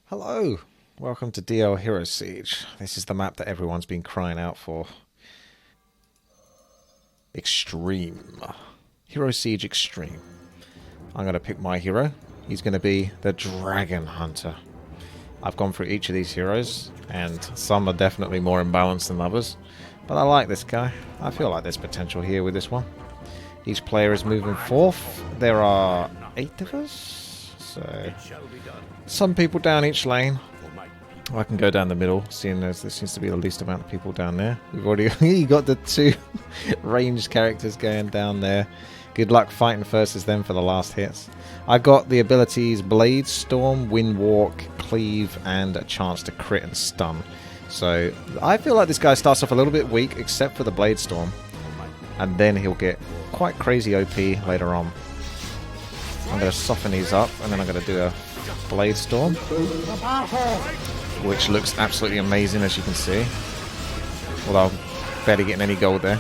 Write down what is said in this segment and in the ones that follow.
Hello, welcome to DL Hero Siege. This is the map that everyone's been crying out for. Extreme. Hero Siege Extreme. I'm going to pick my hero. He's going to be the Dragon Hunter. I've gone through each of these heroes, and some are definitely more imbalanced than others. But I like this guy. I feel like there's potential here with this one. Each player is moving forth. There are 8 of us, so some people down each lane. I can go down the middle, seeing as there seems to be the least amount of people down there. We've already got the 2 ranged characters going down there. Good luck fighting versus them for the last hits. I've got the abilities Blade, Storm, Wind Walk, Cleave, and a chance to crit and stun. So I feel like this guy starts off a little bit weak, except for the Blade Storm. And then he'll get quite crazy OP later on. I'm going to soften these up, and then I'm going to do a Blade Storm, which looks absolutely amazing, as you can see. Although I'm barely getting any gold there.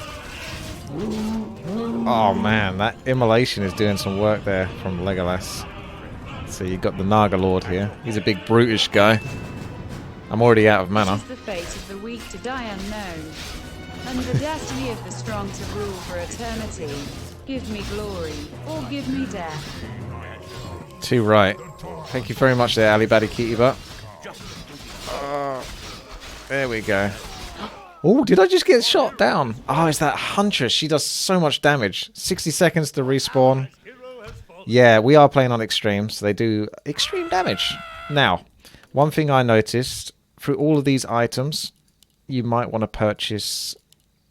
Oh man, that immolation is doing some work there from Legolas. So you've got the Naga Lord here. He's a big brutish guy. I'm already out of mana. It is the fate of the weak to die unknown, and the destiny of the strong to rule for eternity. Give me glory, or give me death. Too right. Thank you very much there, Ali Baddy Kitty Butt. There we go. Oh, did I just get shot down? Oh, it's that Huntress. She does so much damage. 60 seconds to respawn. Yeah, we are playing on extreme, so they do extreme damage. Now, one thing I noticed, through all of these items, you might want to purchase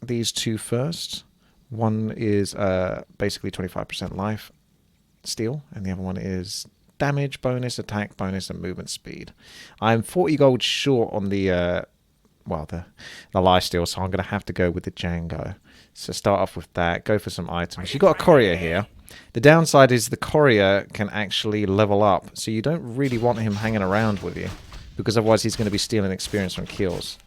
these 2 first. One is basically 25% life steal, and the other one is damage bonus, attack bonus, and movement speed. I'm 40 gold short on the life steal, so I'm going to have to go with the Django. So start off with that, go for some items. You've got a courier here. The downside is the courier can actually level up, so you don't really want him hanging around with you, because otherwise he's going to be stealing experience from kills.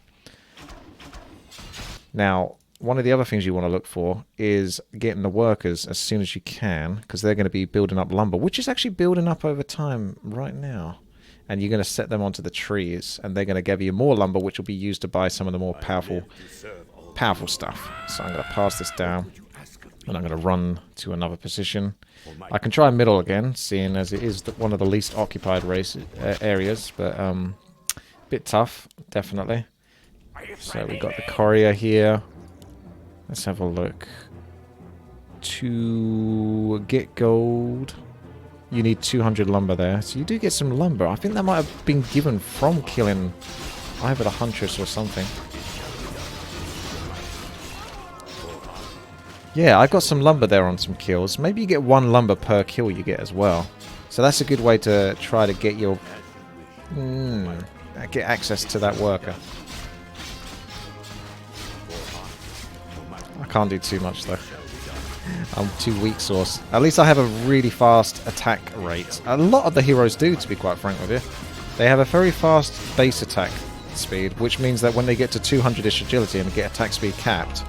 Now, one of the other things you want to look for is getting the workers as soon as you can, because they're going to be building up lumber, which is actually building up over time right now. And you're going to set them onto the trees, and they're going to give you more lumber, which will be used to buy some of the more powerful stuff. So I'm going to pass this down, and I'm going to run to another position. I can try middle again, seeing as it is one of the least occupied areas, but a bit tough, definitely. So we got the courier here. Let's have a look. To get gold, you need 200 lumber there. So you do get some lumber. I think that might have been given from killing either the Huntress or something. Yeah, I got some lumber there on some kills. Maybe you get 1 lumber per kill you get as well. So that's a good way to try to get your... get access to that worker. I can't do too much though. I'm too weak sauce. At least I have a really fast attack rate. A lot of the heroes do, to be quite frank with you. They have a very fast base attack speed, which means that when they get to 200-ish agility and get attack speed capped,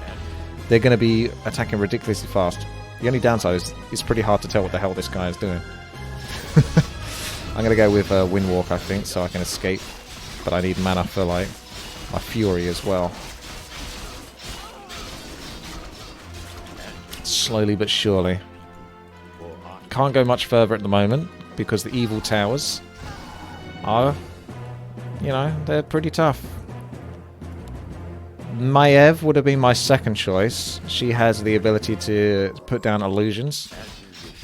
they're going to be attacking ridiculously fast. The only downside is it's pretty hard to tell what the hell this guy is doing. I'm going to go with Wind Walk, I think, so I can escape. But I need mana for like my Fury as well. Slowly but surely. Can't go much further at the moment because the evil towers are, you know, they're pretty tough. Maiev would have been my second choice. She has the ability to put down illusions,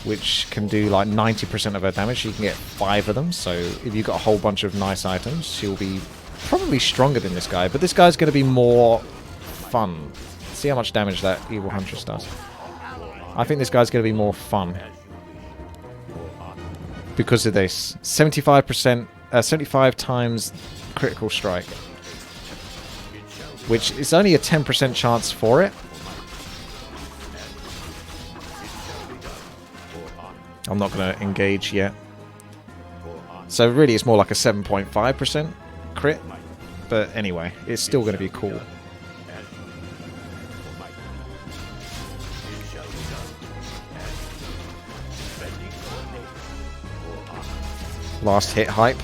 which can do like 90% of her damage. She can get 5 of them, so if you've got a whole bunch of nice items, she'll be probably stronger than this guy, but this guy's going to be more fun. See how much damage that evil Huntress does. I think this guy's going to be more fun because of this 75 times critical strike, which is only a 10% chance for it. I'm not going to engage yet, so really it's more like a 7.5% crit, but anyway, it's still going to be cool. Last hit hype.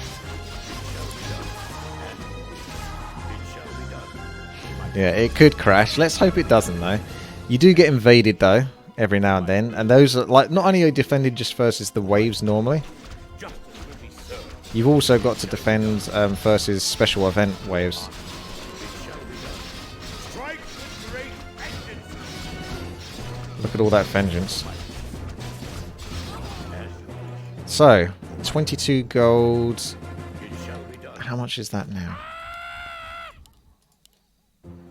Yeah, it could crash. Let's hope it doesn't, though. You do get invaded, though, every now and then. And those are, like, not only are you defended just versus the waves normally, you've also got to defend versus special event waves. Look at all that vengeance. So, 22 gold. How much is that now?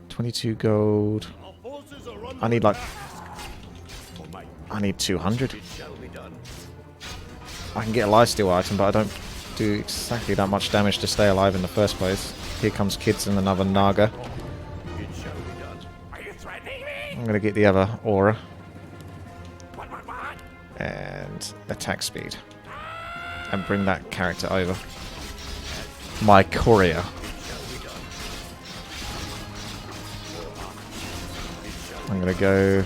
22 gold. I need like... I need 200. I can get a lifesteal item, but I don't do exactly that much damage to stay alive in the first place. Here comes kids and another Naga. I'm going to get the other aura. And attack speed. And bring that character over. My courier. I'm going to go...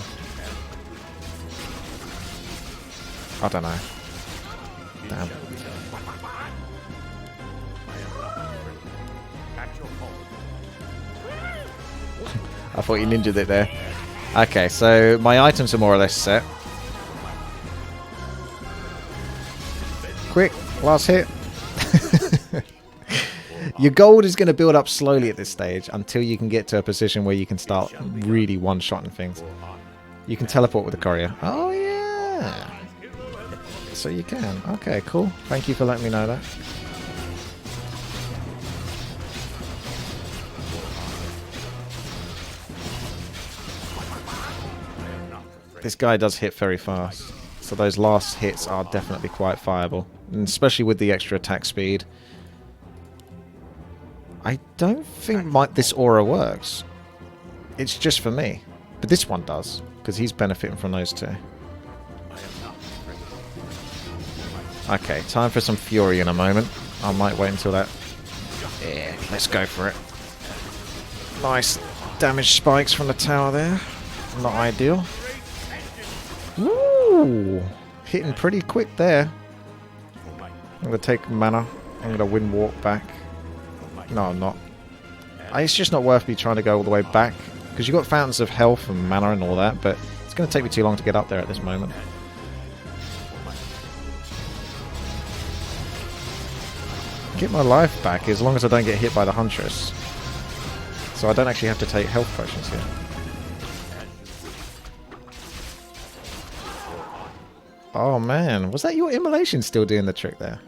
I don't know. Damn. I thought you ninja'd it there. Okay, so my items are more or less set. Quick, last hit. Your gold is going to build up slowly at this stage until you can get to a position where you can start really one-shotting things. You can teleport with the courier. Oh, yeah. So you can. Okay, cool. Thank you for letting me know that. This guy does hit very fast. So those last hits are definitely quite fireable. And especially with the extra attack speed. I don't think this aura works. It's just for me. But this one does. Because he's benefiting from those two. Okay, time for some fury in a moment. I might wait until that... Yeah, let's go for it. Nice damage spikes from the tower there. Not ideal. Woo! Hitting pretty quick there. I'm going to take mana. I'm going to wind walk back. No, I'm not. It's just not worth me trying to go all the way back. Because you've got fountains of health and mana and all that. But it's going to take me too long to get up there at this moment. Get my life back as long as I don't get hit by the Huntress. So I don't actually have to take health potions here. Oh man, was that your immolation still doing the trick there?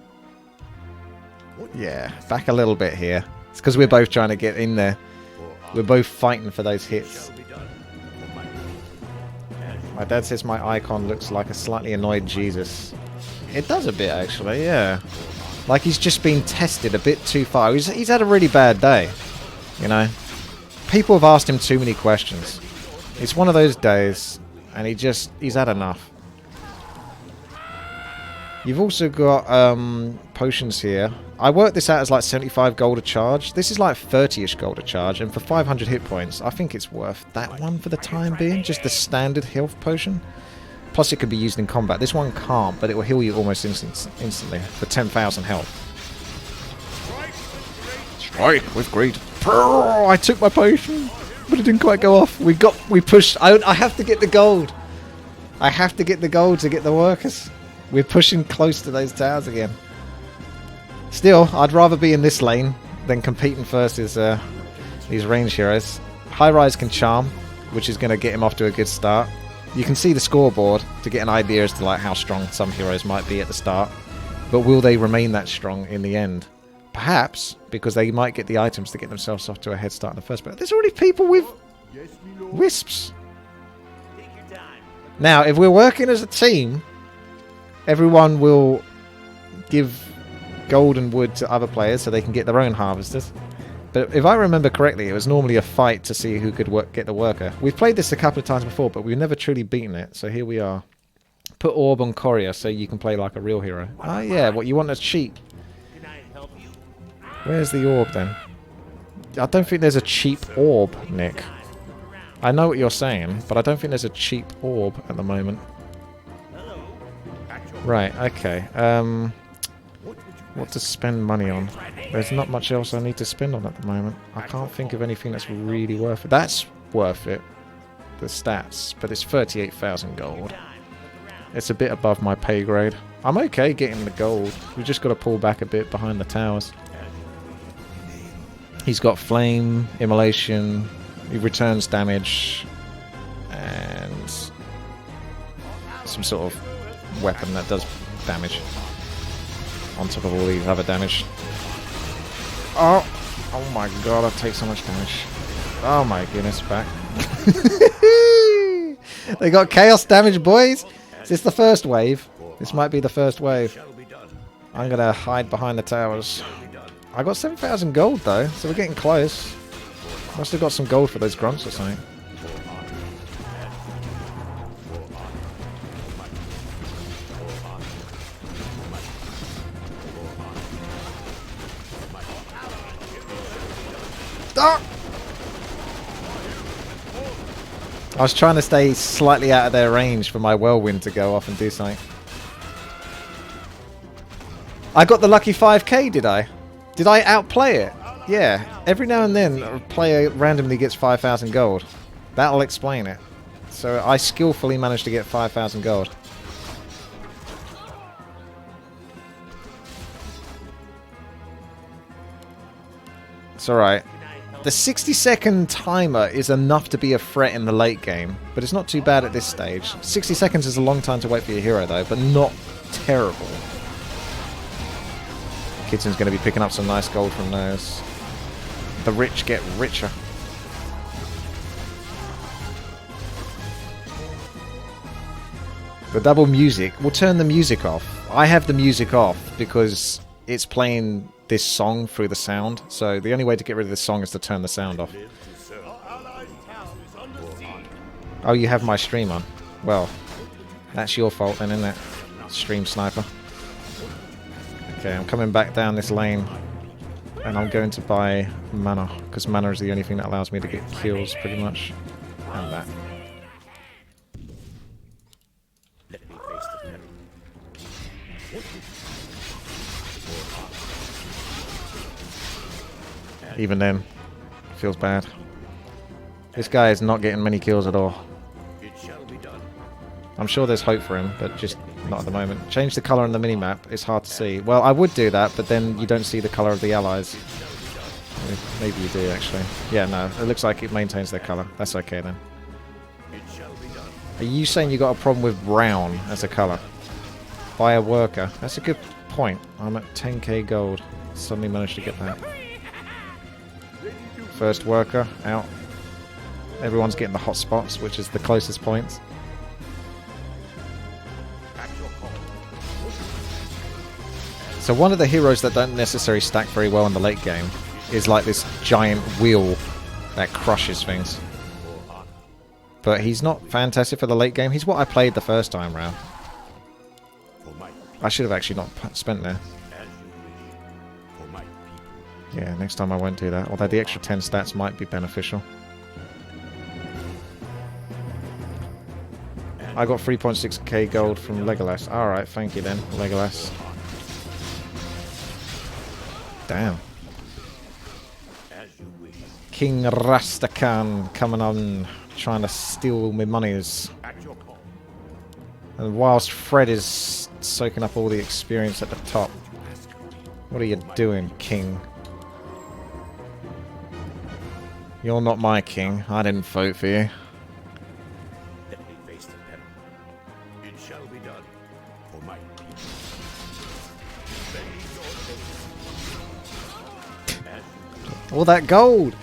Yeah, back a little bit here. It's because we're both trying to get in there. We're both fighting for those hits. My dad says my icon looks like a slightly annoyed Jesus. It does a bit actually, yeah. Like he's just been tested a bit too far. He's had a really bad day, you know. People have asked him too many questions. It's one of those days, and he's had enough. You've also got potions here. I worked this out as like 75 gold a charge. This is like 30-ish gold a charge, and for 500 hit points, I think it's worth that one for the time being. Just the standard health potion. Plus it could be used in combat. This one can't, but it will heal you almost instantly for 10,000 health. Strike with greed. I took my potion, but it didn't quite go off. We pushed. I have to get the gold. I have to get the gold to get the workers. We're pushing close to those towers again. Still, I'd rather be in this lane than competing versus these range heroes. High Rise can charm, which is going to get him off to a good start. You can see the scoreboard to get an idea as to like how strong some heroes might be at the start. But will they remain that strong in the end? Perhaps, because they might get the items to get themselves off to a head start in the first place. There's already people with wisps. Now, if we're working as a team, everyone will give gold and wood to other players so they can get their own harvesters. But if I remember correctly, it was normally a fight to see who could get the worker. We've played this a couple of times before, but we've never truly beaten it. So here we are. Put orb on courier so you can play like a real hero. Oh yeah, what you want is cheap. Where's the orb then? I don't think there's a cheap orb, Nick. I know what you're saying, but I don't think there's a cheap orb at the moment. Right, okay. What to spend money on? There's not much else I need to spend on at the moment. I can't think of anything that's really worth it. That's worth it. The stats. But it's 38,000 gold. It's a bit above my pay grade. I'm okay getting the gold. We've just got to pull back a bit behind the towers. He's got flame, immolation, he returns damage, and some sort of weapon that does damage on top of all these other damage. Oh! Oh my god, I take so much damage. Oh my goodness, back. They got chaos damage, boys! Is this the first wave? This might be the first wave. I'm gonna hide behind the towers. I got 7,000 gold though, so we're getting close. Must have got some gold for those grunts or something. Ah! I was trying to stay slightly out of their range for my whirlwind to go off and do something. I got the lucky 5k, did I? Did I outplay it? Yeah. Every now and then, a player randomly gets 5,000 gold. That'll explain it. So I skillfully managed to get 5,000 gold. It's alright. The 60-second timer is enough to be a threat in the late game, but it's not too bad at this stage. 60 seconds is a long time to wait for your hero though, but not terrible. Kitten's going to be picking up some nice gold from those. The rich get richer. The double music. We'll turn the music off. I have the music off because it's playing this song through the sound. So the only way to get rid of this song is to turn the sound off. Oh, you have my stream on. Well, that's your fault then, isn't it? Stream sniper. Okay, I'm coming back down this lane. And I'm going to buy mana, because mana is the only thing that allows me to get kills, pretty much. And that. Even then, feels bad. This guy is not getting many kills at all. I'm sure there's hope for him, but just not at the moment. Change the colour on the minimap. It's hard to see. Well, I would do that, but then you don't see the colour of the allies. Maybe you do, actually. Yeah, no. It looks like it maintains their colour. That's okay, then. Are you saying you got a problem with brown as a colour? Buy a worker. That's a good point. I'm at 10k gold. Suddenly managed to get that. First worker out. Everyone's getting the hot spots, which is the closest points. So one of the heroes that don't necessarily stack very well in the late game is like this giant wheel that crushes things. But he's not fantastic for the late game. He's what I played the first time round. I should have actually not spent there. Yeah, next time I won't do that. Although the extra 10 stats might be beneficial. I got 3.6k gold from Legolas. Alright, thank you then, Legolas. Damn. King Rastakhan coming on, trying to steal my monies. And whilst Fred is soaking up all the experience at the top. What are you doing, King? You're not my king. I didn't vote for you. All that gold!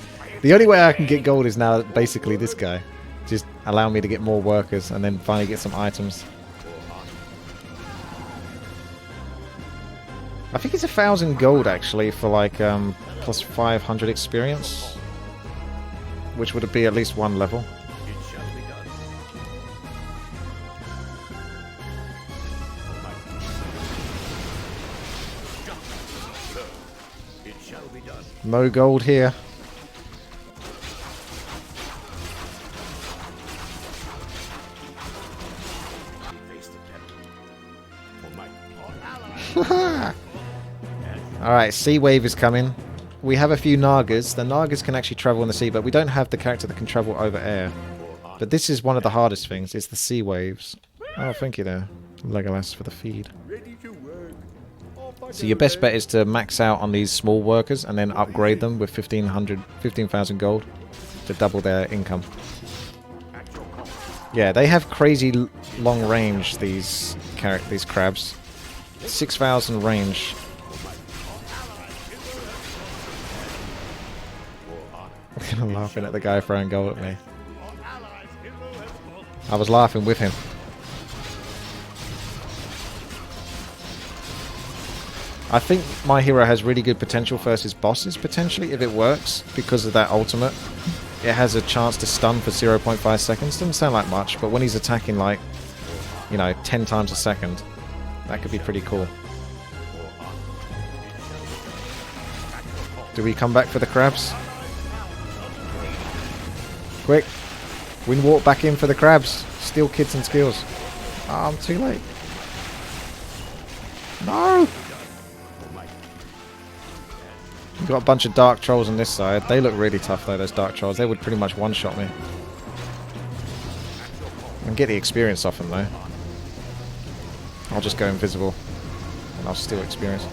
The only way I can get gold is now basically this guy. Just allow me to get more workers and then finally get some items. I think it's 1,000 gold actually for like plus 500 experience. Which would be at least one level. No gold here. Alright, Sea Wave is coming. We have a few Nagas. The Nagas can actually travel in the sea, but we don't have the character that can travel over air. But this is one of the hardest things, is the Sea Waves. Oh, thank you there, Legolas, for the feed. So your best bet is to max out on these small workers and then upgrade them with 15,000 gold to double their income. Yeah, they have crazy long range, these crabs. 6,000 range. I'm laughing at the guy throwing gold at me. I was laughing with him. I think my hero has really good potential versus bosses, potentially, if it works, because of that ultimate. It has a chance to stun for 0.5 seconds. Doesn't sound like much, but when he's attacking, like, you know, 10 times a second, that could be pretty cool. Do we come back for the crabs? Quick! Wind walk back in for the crabs. Steal kits and skills. Oh, I'm too late. No! We've got a bunch of dark trolls on this side. They look really tough though, those dark trolls. They would pretty much one-shot me. And get the experience off them though. I'll just go invisible. And I'll steal experience.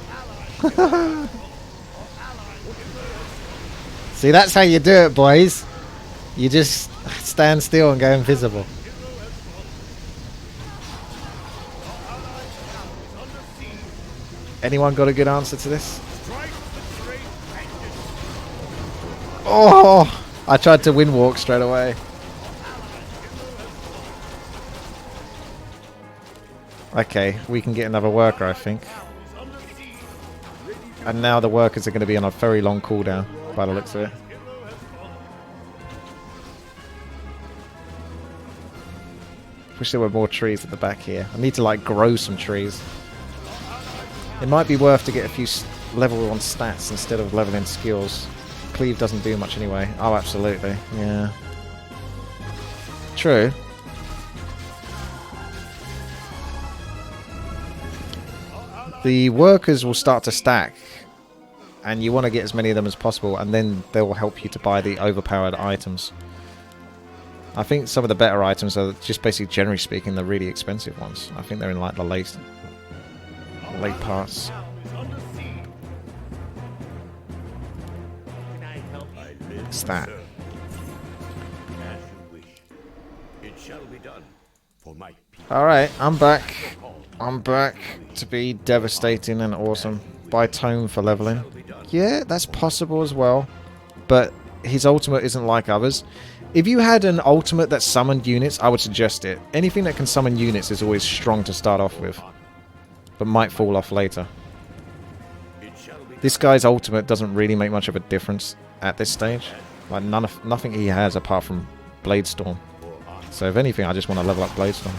See, that's how you do it, boys. You just stand still and go invisible. Anyone got a good answer to this? Oh! I tried to wind walk straight away. Okay, we can get another worker, I think. And now the workers are going to be on a very long cooldown, by the looks of it. Wish there were more trees at the back here. I need to, like, grow some trees. It might be worth to get a few level on stats instead of leveling skills. Cleave doesn't do much anyway. Oh, absolutely. Yeah. True. The workers will start to stack, and you want to get as many of them as possible, and then they will help you to buy the overpowered items. I think some of the better items are just basically, generally speaking, the really expensive ones. I think they're in like the late parts. Stat. Alright, I'm back. I'm back to be devastating and awesome. Buy tome for leveling. Yeah, that's possible as well. But his ultimate isn't like others. If you had an ultimate that summoned units, I would suggest it. Anything that can summon units is always strong to start off with, but might fall off later. This guy's ultimate doesn't really make much of a difference at this stage. Like nothing he has apart from Bladestorm. So if anything, I just want to level up Bladestorm.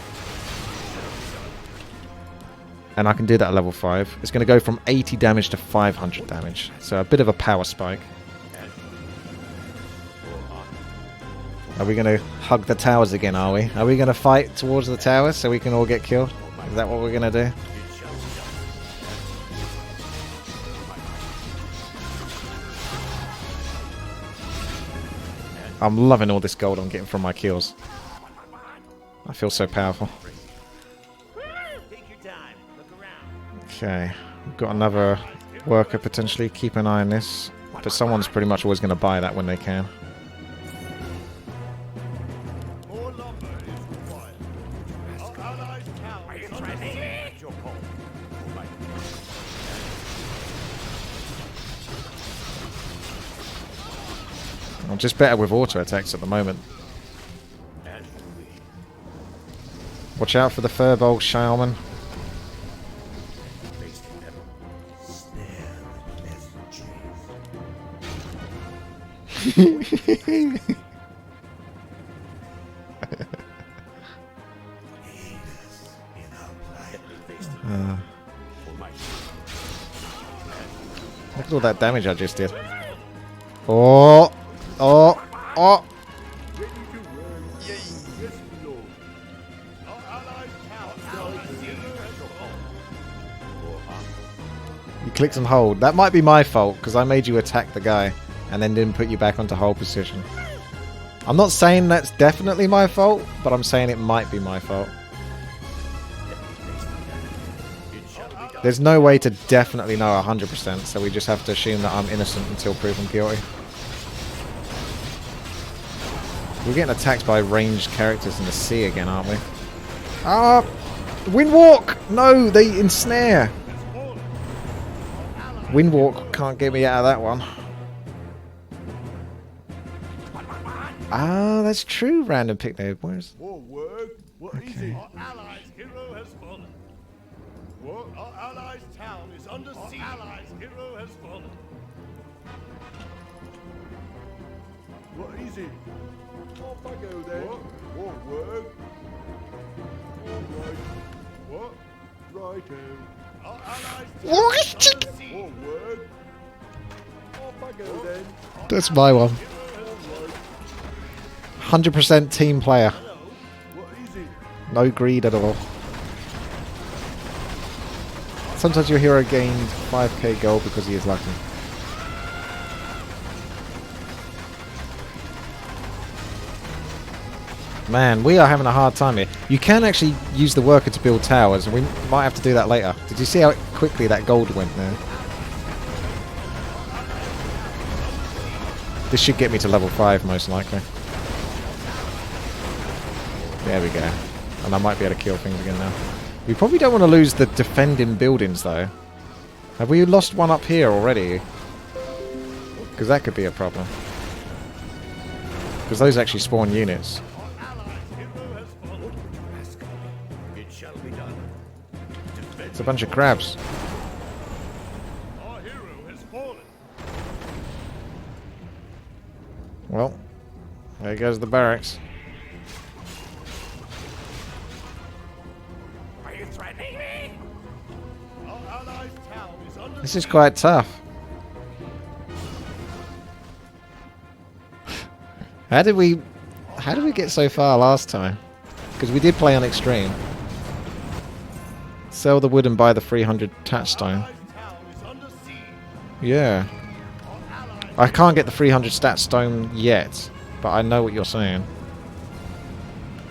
And I can do that at level 5. It's going to go from 80 damage to 500 damage. So a bit of a power spike. Are we going to hug the towers again, are we? Are we going to fight towards the towers so we can all get killed? Is that what we're going to do? I'm loving all this gold I'm getting from my kills. I feel so powerful. Okay, we've got another worker potentially. Keep an eye on this. But someone's pretty much always going to buy that when they can. I'm just better with auto attacks at the moment. Watch out for the Furbolg Shaman. Look at all that damage I just did. Oh! Oh! Oh! You clicks and hold. That might be my fault, because I made you attack the guy and then didn't put you back onto hold position. I'm not saying that's definitely my fault, but I'm saying it might be my fault. There's no way to definitely know 100%, so we just have to assume that I'm innocent until proven guilty. We're getting attacked by ranged characters in the sea again, aren't we? Ah! Windwalk! No, they ensnare! Windwalk can't get me out of that one. Ah, that's true, random picnic. Where's... Okay. Our allies' hero has fallen. What? Our allies' town is under siege. Our allies' hero has fallen. What is it? Off I go then. What word? All right. What? Righto. Our allies' town is under siege. What word? Off I go then. That's my one. 100% team player. What is it? No greed at all. Sometimes your hero gained 5k gold because he is lucky. Man, we are having a hard time here. You can actually use the worker to build towers, and we might have to do that later. Did you see how quickly that gold went there? This should get me to level 5 most likely. There we go. And I might be able to kill things again now. We probably don't want to lose the defending buildings though. Have we lost one up here already? Because that could be a problem. Because those actually spawn units. It's a bunch of crabs. Our hero has fallen. Well, there goes the barracks. Are you threatening me? Our allies' town is under This is quite tough. How did we get so far last time? Because we did play on extreme. Sell the wood and buy the 300 touchstone. Yeah. I can't get the 300 stat stone yet, but I know what you're saying.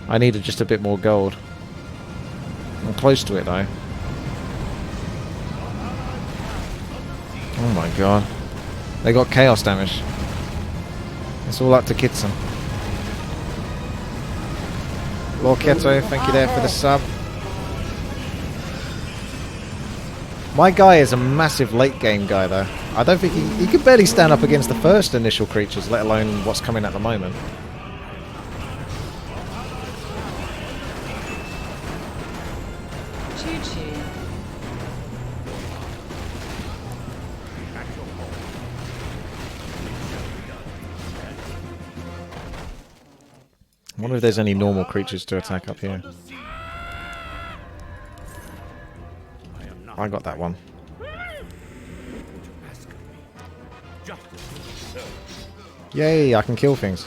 I needed just a bit more gold. I'm close to it though. Oh my god. They got chaos damage. It's all up to Kitson. Lord Keto, thank you there for the sub. My guy is a massive late game guy though. I don't think he could barely stand up against the first initial creatures, let alone what's coming at the moment. Choo-choo. I wonder if there's any normal creatures to attack up here. I got that one. Yay, I can kill things.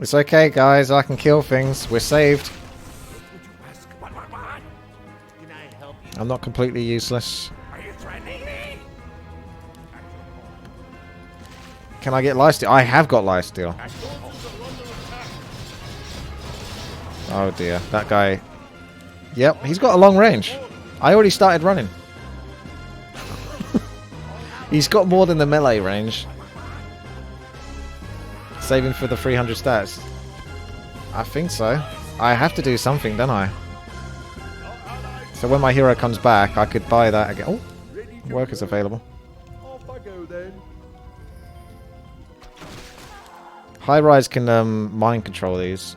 It's okay, guys, I can kill things. We're saved. I'm not completely useless. Can I get lifesteal? I have got lifesteal. Oh dear, that guy. Yep, he's got a long range. I already started running. He's got more than the melee range. Saving for the 300 stats. I think so. I have to do something, don't I? So when my hero comes back, I could buy that again. Oh, workers available. Off I go then. High Rise can mind control these.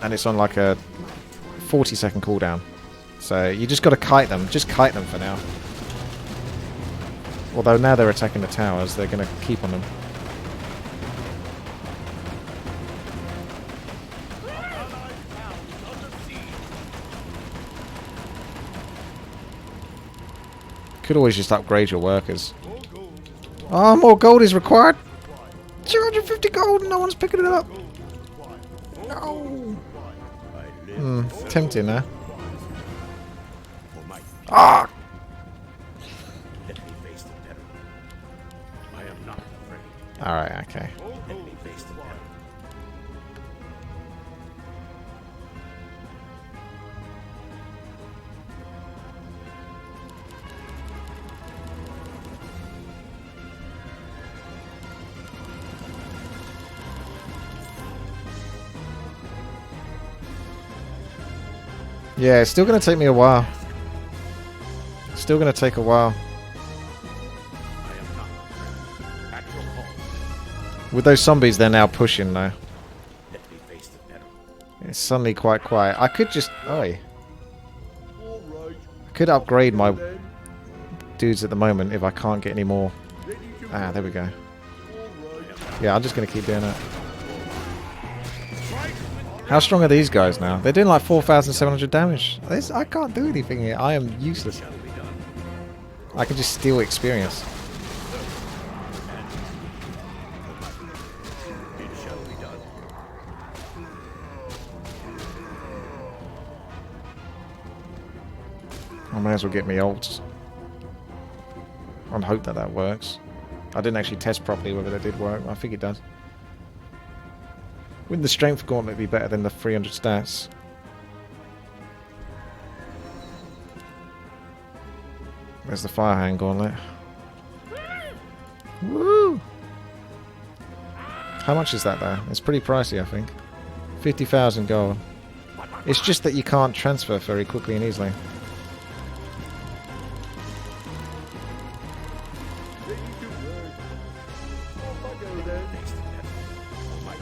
And it's on like a 40-second cooldown. So you just got to kite them. Just kite them for now. Although now they're attacking the towers, they're going to keep on them. Could always just upgrade your workers. Oh, more gold is required. 250 gold and no one's picking it up. No. tempting now. For my Ah! let me face the peril. I am not afraid. Alright, okay. Let me face the peril. Yeah, it's still going to take me a while. Still going to take a while. I am not afraid. At your call. With those zombies, they're now pushing though. Let me face the peril. It's suddenly quite quiet. I could just... Oi. All right. I could upgrade my Then, dudes at the moment if I can't get any more. ready to Ah, there we go. all right. Yeah, I'm just going to keep doing it. How strong are these guys now? They're doing like 4,700 damage. I can't do anything here. I am useless. I can just steal experience. It shall be done. I may as well get me ults. And hope that that works. I didn't actually test properly whether that did work. I think it does. Wouldn't the strength gauntlet be better than the 300 stats? There's the fire hand gauntlet. Woo! How much is that though? It's pretty pricey, I think. 50,000 gold. It's just that you can't transfer very quickly and easily. Ready to work. Off I go then. Face the peril. For my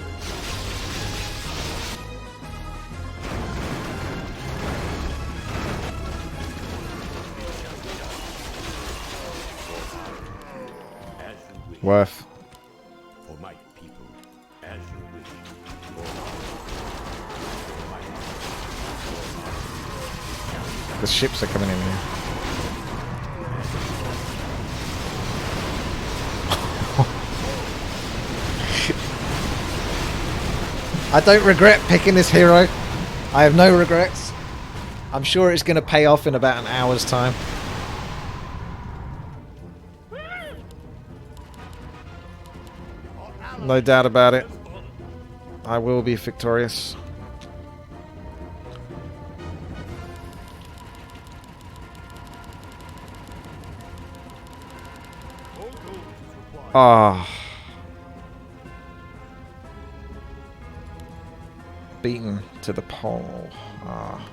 as you wish. Worth. For my people, as you wish. The ships are coming in here. I don't regret picking this hero. I have no regrets. I'm sure it's going to pay off in about an hour's time. No doubt about it. I will be victorious. Ah. Beaten to the pole. Ah.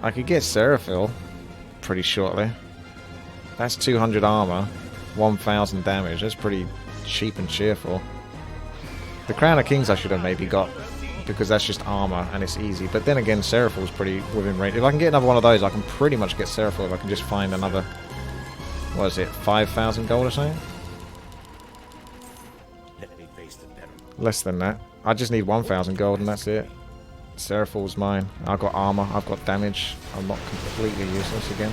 I could get Seraphil pretty shortly. That's 200 armor, 1,000 damage. That's pretty cheap and cheerful. The Crown of Kings I should have maybe got, because that's just armor and it's easy. But then again, Seraphil's pretty within range. If I can get another one of those, I can pretty much get Seraphil if I can just find another... What is it, 5,000 gold or something? Let me face the peril. Less than that. I just need 1,000 gold and that's it. Seraphil's mine. I've got armor, I've got damage. I'm not completely useless again.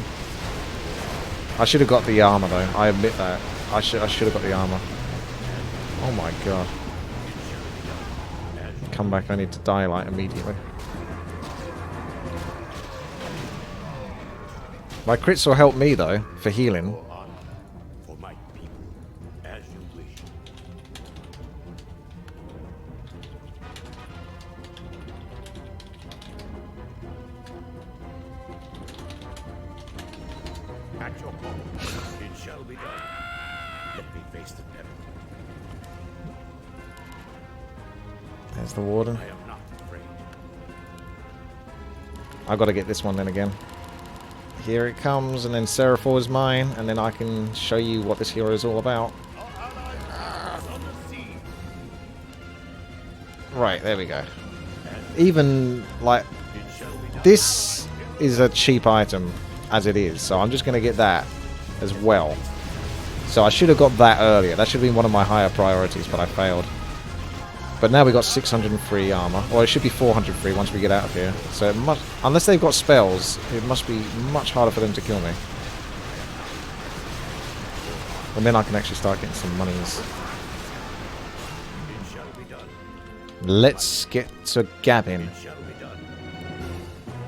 I should have got the armor though. I admit that. I should have got the armor. Oh my god. Come back, I need to die like immediately. My crits will help me though, for healing. For honor. For my people, as you wish. At your call, it shall be done. Let me face the peril. There's the warden. I am not afraid. I've got to get this one then again. Here it comes, and then Seraphil is mine, and then I can show you what this hero is all about. Our allies on the sea. Right, there we go. Even, like, It shall be done. this is a cheap item, as it is, so I'm just going to get that as well. So I should have got that earlier. That should have been one of my higher priorities, but I failed. But now we got 603 armor. Or it should be 403 once we get out of here. So it must, unless they've got spells, it must be much harder for them to kill me. And then I can actually start getting some monies. It shall be done. Let's get to gabbing.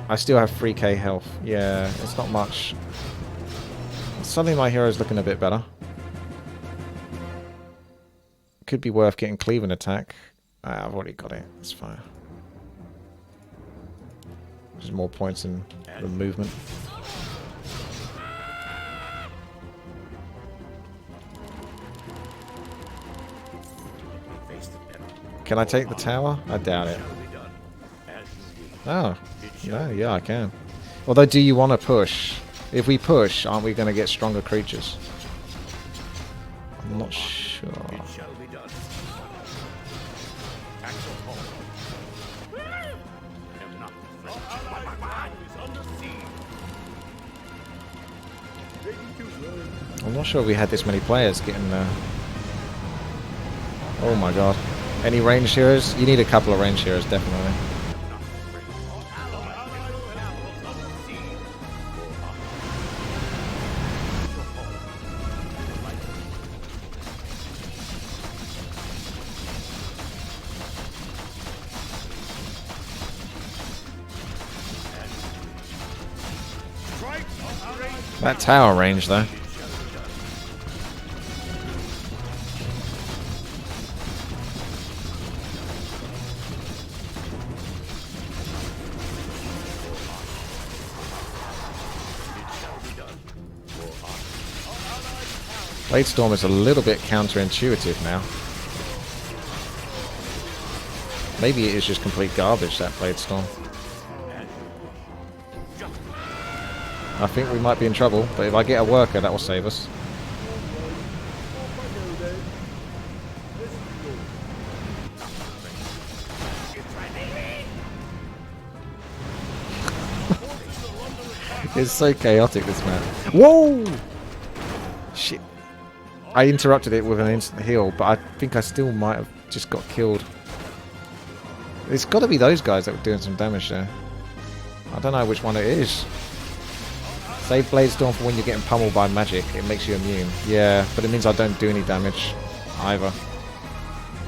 I still have 3k health. Yeah, it's not much. Suddenly my hero's looking a bit better. Could be worth getting cleaving attack. I've already got it. It's fine. There's more points in the movement. Can I take the tower? I doubt it. Oh, no, yeah, I can. Although, do you want to push? If we push, aren't we going to get stronger creatures? I'm not sure. I'm not sure we had this many players getting there. Oh my god. Any range heroes? You need a couple of range heroes, definitely. That tower range, though. Bladestorm is a little bit counterintuitive now. Maybe it is just complete garbage, that Bladestorm. I think we might be in trouble, but if I get a worker, that will save us. It's so chaotic, this map. Whoa! Shit. I interrupted it with an instant heal, but I think I still might have just got killed. It's got to be those guys that were doing some damage there. I don't know which one it is. Save Bladestorm for when you're getting pummeled by magic. It makes you immune. Yeah, but it means I don't do any damage either.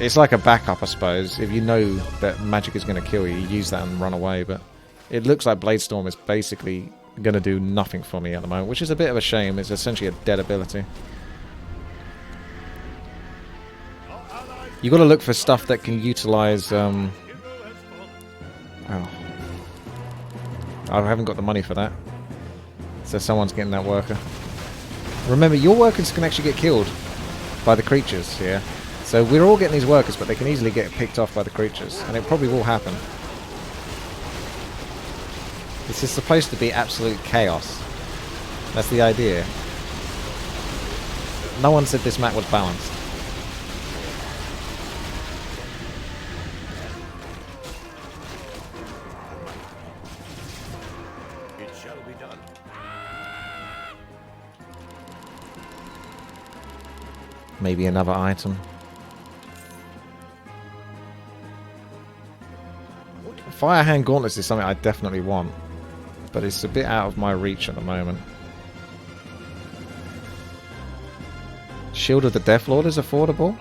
It's like a backup, I suppose. If you know that magic is going to kill you, you use that and run away. But it looks like Bladestorm is basically going to do nothing for me at the moment, which is a bit of a shame. It's essentially a dead ability. You got to look for stuff that can utilize. Oh, I haven't got the money for that. So someone's getting that worker. Remember, your workers can actually get killed by the creatures here. So we're all getting these workers, but they can easily get picked off by the creatures, and it probably will happen. This is supposed to be absolute chaos. That's the idea. No one said this map was balanced. Maybe another item. Firehand Gauntlets is something I definitely want, but it's a bit out of my reach at the moment. Shield of the Death Lord is affordable,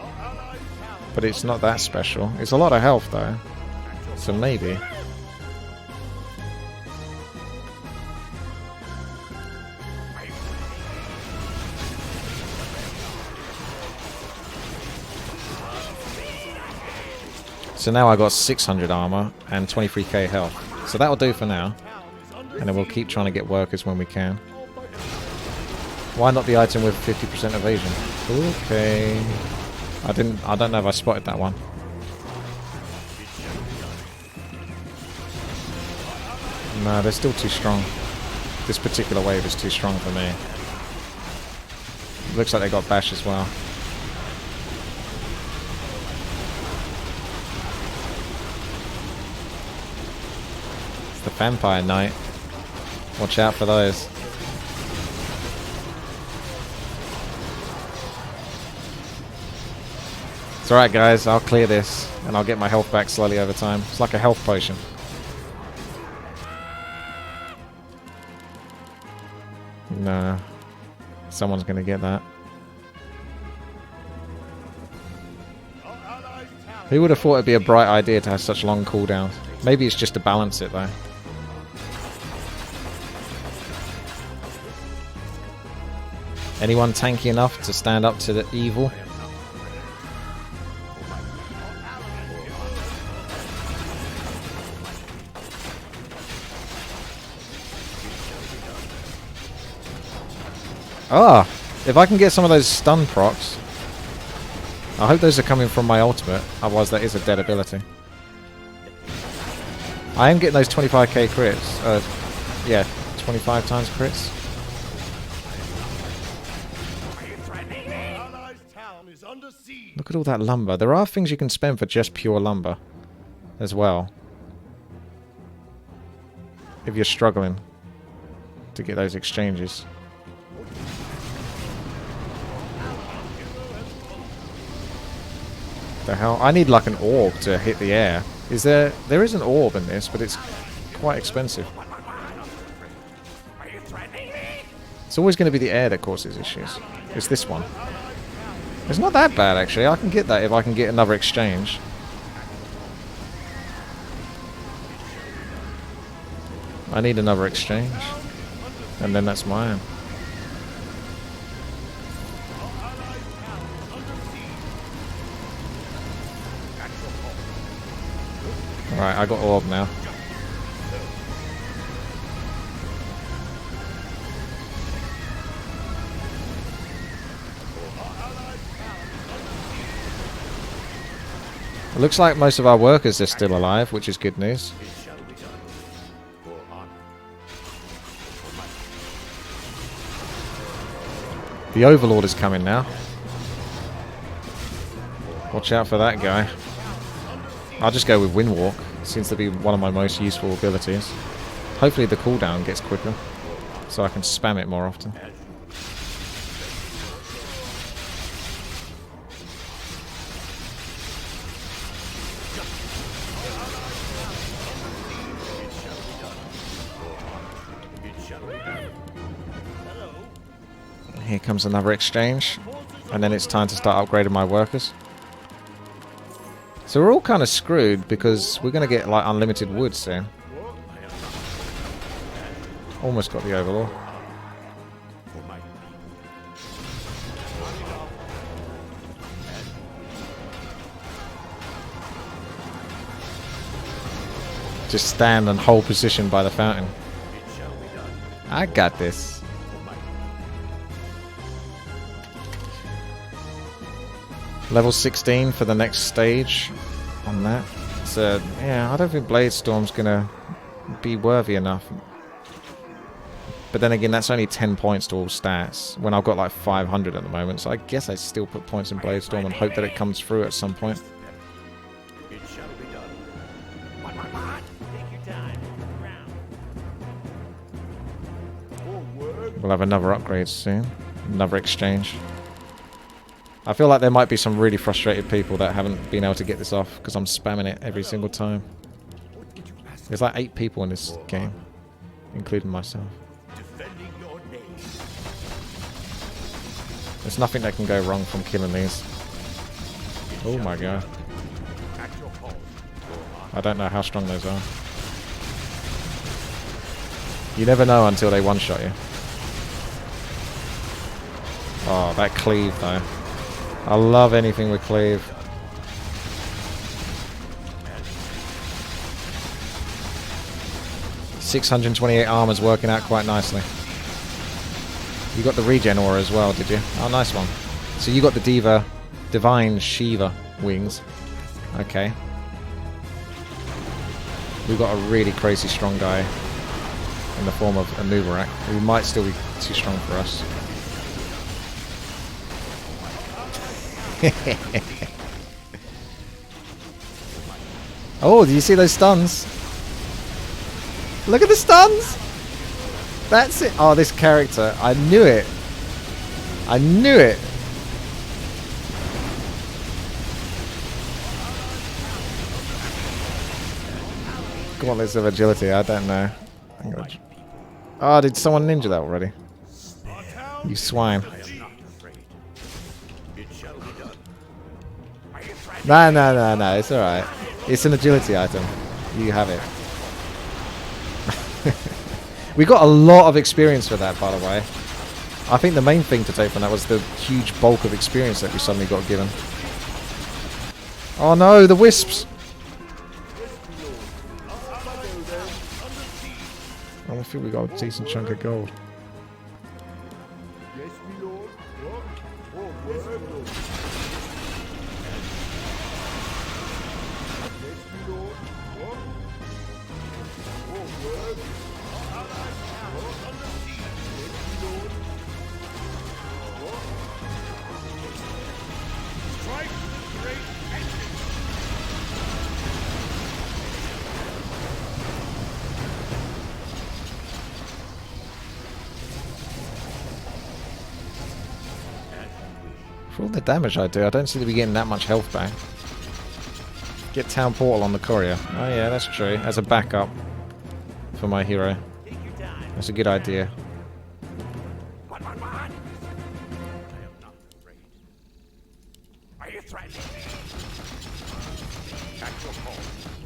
but it's not that special. It's a lot of health though, so maybe. So now I got 600 armor and 23k health. So that'll do for now. And then we'll keep trying to get workers when we can. Why not the item with 50% evasion? Okay. I don't know if I spotted that one. No, they're still too strong. This particular wave is too strong for me. Looks like they got bash as well. The Vampire Knight. Watch out for those. It's alright guys, I'll clear this and I'll get my health back slowly over time. It's like a health potion. No. Someone's gonna get that. Who would have thought it'd be a bright idea to have such long cooldowns? Maybe it's just to balance it, though. Anyone tanky enough to stand up to the evil? Ah! If I can get some of those stun procs. I hope those are coming from my ultimate, otherwise that is a dead ability. I am getting those 25k crits. Yeah, 25 times crits. Look at all that lumber. There are things you can spend for just pure lumber as well. If you're struggling to get those exchanges. The hell? I need like an orb to hit the air. Is there... There is an orb in this, but it's quite expensive. It's always going to be the air that causes issues. It's this one. It's not that bad, actually. I can get that if I can get another exchange. I need another exchange. And then that's mine. Alright, I got orb now. It looks like most of our workers are still alive, which is good news. The Overlord is coming now. Watch out for that guy. I'll just go with Windwalk. Seems to be one of my most useful abilities. Hopefully the cooldown gets quicker, so I can spam it more often. Here comes another exchange, and then it's time to start upgrading my workers. So we're all kind of screwed because we're going to get like unlimited wood soon. Almost got the Overlord. Just stand and hold position by the fountain. I got this. Level 16 for the next stage on that. So, yeah, I don't think Blade Storm's gonna be worthy enough. But then again, that's only 10 points to all stats, when I've got like 500 at the moment. So I guess I still put points in Blade Storm and hope that it comes through at some point. We'll have another upgrade soon. Another exchange. I feel like there might be some really frustrated people that haven't been able to get this off because I'm spamming it every single time. There's like 8 people in this game, including myself. There's nothing that can go wrong from killing these. Oh my god. I don't know how strong those are. You never know until they one-shot you. Oh, that cleave though. I love anything with cleave. $628 armor's working out quite nicely. You got the regen aura as well, did you? Oh, nice one. So you got the Divine Shiva wings. Okay. We've got a really crazy strong guy in the form of a Nubarak, who might still be too strong for us. Oh, do you see those stuns? Look at the stuns! That's it. Oh, this character. I knew it. I knew it. Come on, let's have agility. I don't know. Oh, did someone ninja that already? You swine. No, it's alright. It's an agility item. You have it. We got a lot of experience with that, by the way. I think the main thing to take from that was the huge bulk of experience that we suddenly got given. Oh no, the wisps! I think we got a decent chunk of gold. Yes, my lord. What? Oh, word, lord. Yes, my lord. What? Oh, word. Yes, my lord. What? Strike the great engine. For all the damage I do, I don't seem to be getting that much health back. Get Town Portal on the courier. Oh yeah, that's true. As a backup for my hero. That's a good idea. What? I am not afraid. Are you threatening me? At your call,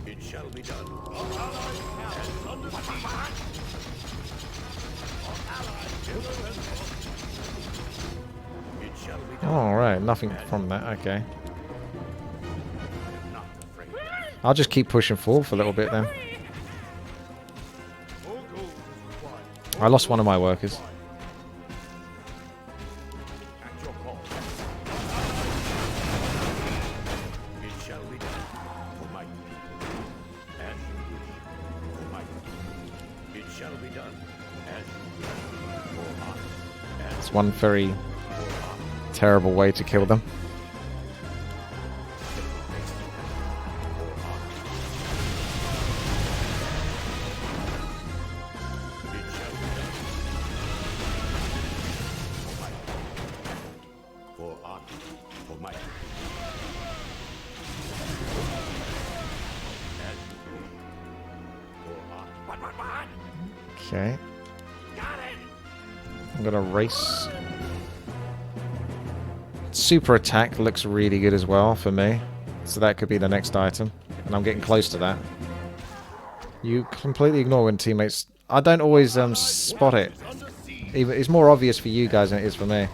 it shall be done. Our allies have under siege. Our allies it shall be done. Alright, nothing from that, okay. Not afraid. I'll just keep pushing forward for a little bit then. All gold is required. I lost one of my workers. At your call. It shall be done. For my people. As you wish. For my people. It shall be done. As you wish. For us. It's one very terrible way to kill them. For art, for might. As you wish. For art. What? Okay. Got it! I'm gonna race. Super attack looks really good as well for me. So that could be the next item. And I'm getting close to that. You completely ignore when teammates... I don't always spot it. Even, it's more obvious for you guys than it is for me.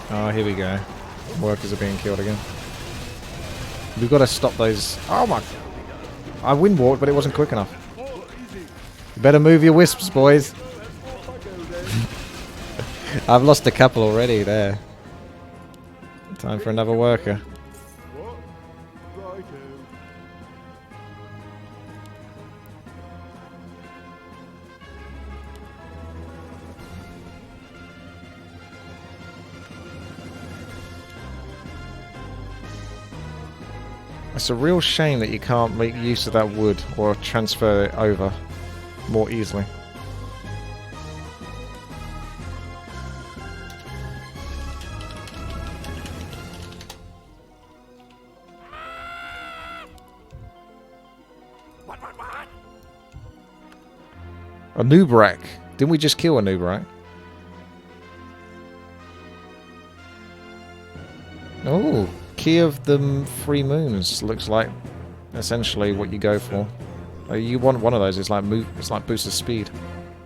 Oh, here we go. Workers are being killed again. We've got to stop those... Oh my... I wind walked, but it wasn't quick enough. You better move your wisps, boys. I've lost a couple already there. Time for another worker. What? Righto. It's a real shame that you can't make use of that wood or transfer it over more easily. What? A Nubrak. Didn't we just kill a Nubrak? Oh, Key of the Three Moons looks like essentially what you go for. You want one of those. It's like it's like boost of speed.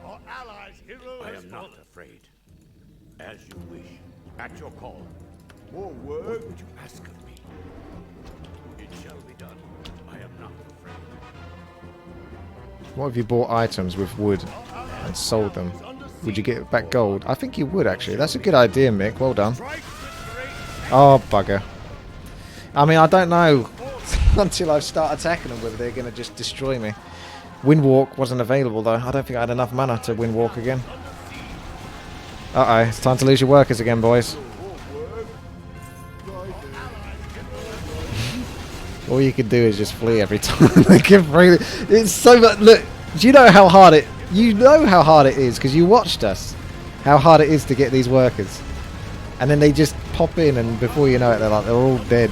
Our allies' hero I am not afraid. As you wish. At your call. More word? What would you ask of me? It shall be done. I am not afraid. What if you bought items with wood and sold them? Would you get back gold? I think you would actually. That's a good idea, Mick. Well done. Oh, bugger. I mean, I don't know until I start attacking them whether they're going to just destroy me. Windwalk wasn't available though. I don't think I had enough mana to windwalk again. Uh-oh, it's time to lose your workers again, boys. All you can do is just flee every time. It's so much. Look, do you know how hard it? You know how hard it is because you watched us. How hard it is to get these workers, and then they just pop in, and before you know it, they're all dead.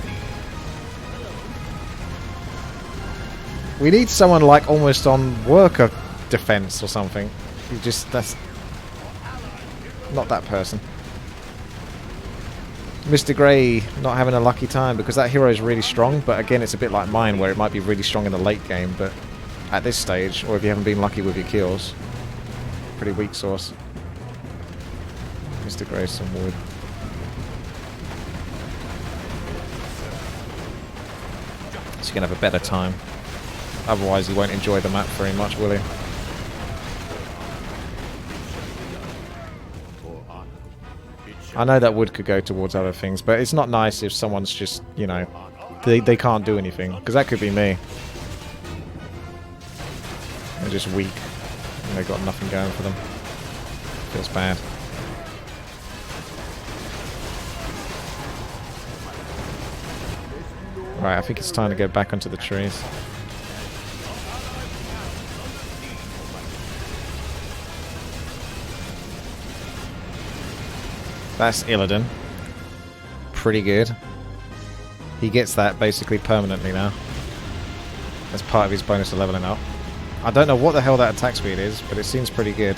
We need someone like almost on worker defense or something. That's not that person. Mr. Grey not having a lucky time because that hero is really strong, but again it's a bit like mine where it might be really strong in the late game, but at this stage, or if you haven't been lucky with your kills, pretty weak source. Mr. Grey, some wood. So you can have a better time. Otherwise he won't enjoy the map very much, will he? I know that wood could go towards other things, but it's not nice if someone's just, you know, they can't do anything. Because that could be me. They're just weak. And they've got nothing going for them. Feels bad. Right, I think it's time to go back onto the trees. That's Illidan. Pretty good. He gets that basically permanently now. As part of his bonus to leveling up. I don't know what the hell that attack speed is, but it seems pretty good.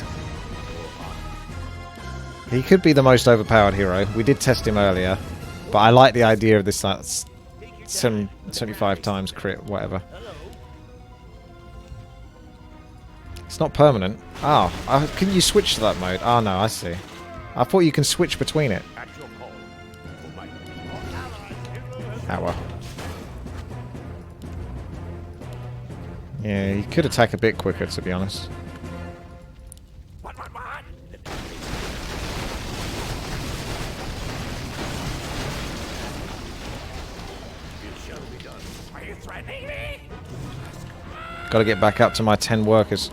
He could be the most overpowered hero. We did test him earlier. But I like the idea of this 75 times crit, whatever. It's not permanent. Oh, can you switch to that mode? Oh no, I see. I thought you can switch between it. Ah well. Yeah, you could attack a bit quicker, to be honest. Gotta get back up to my 10 workers.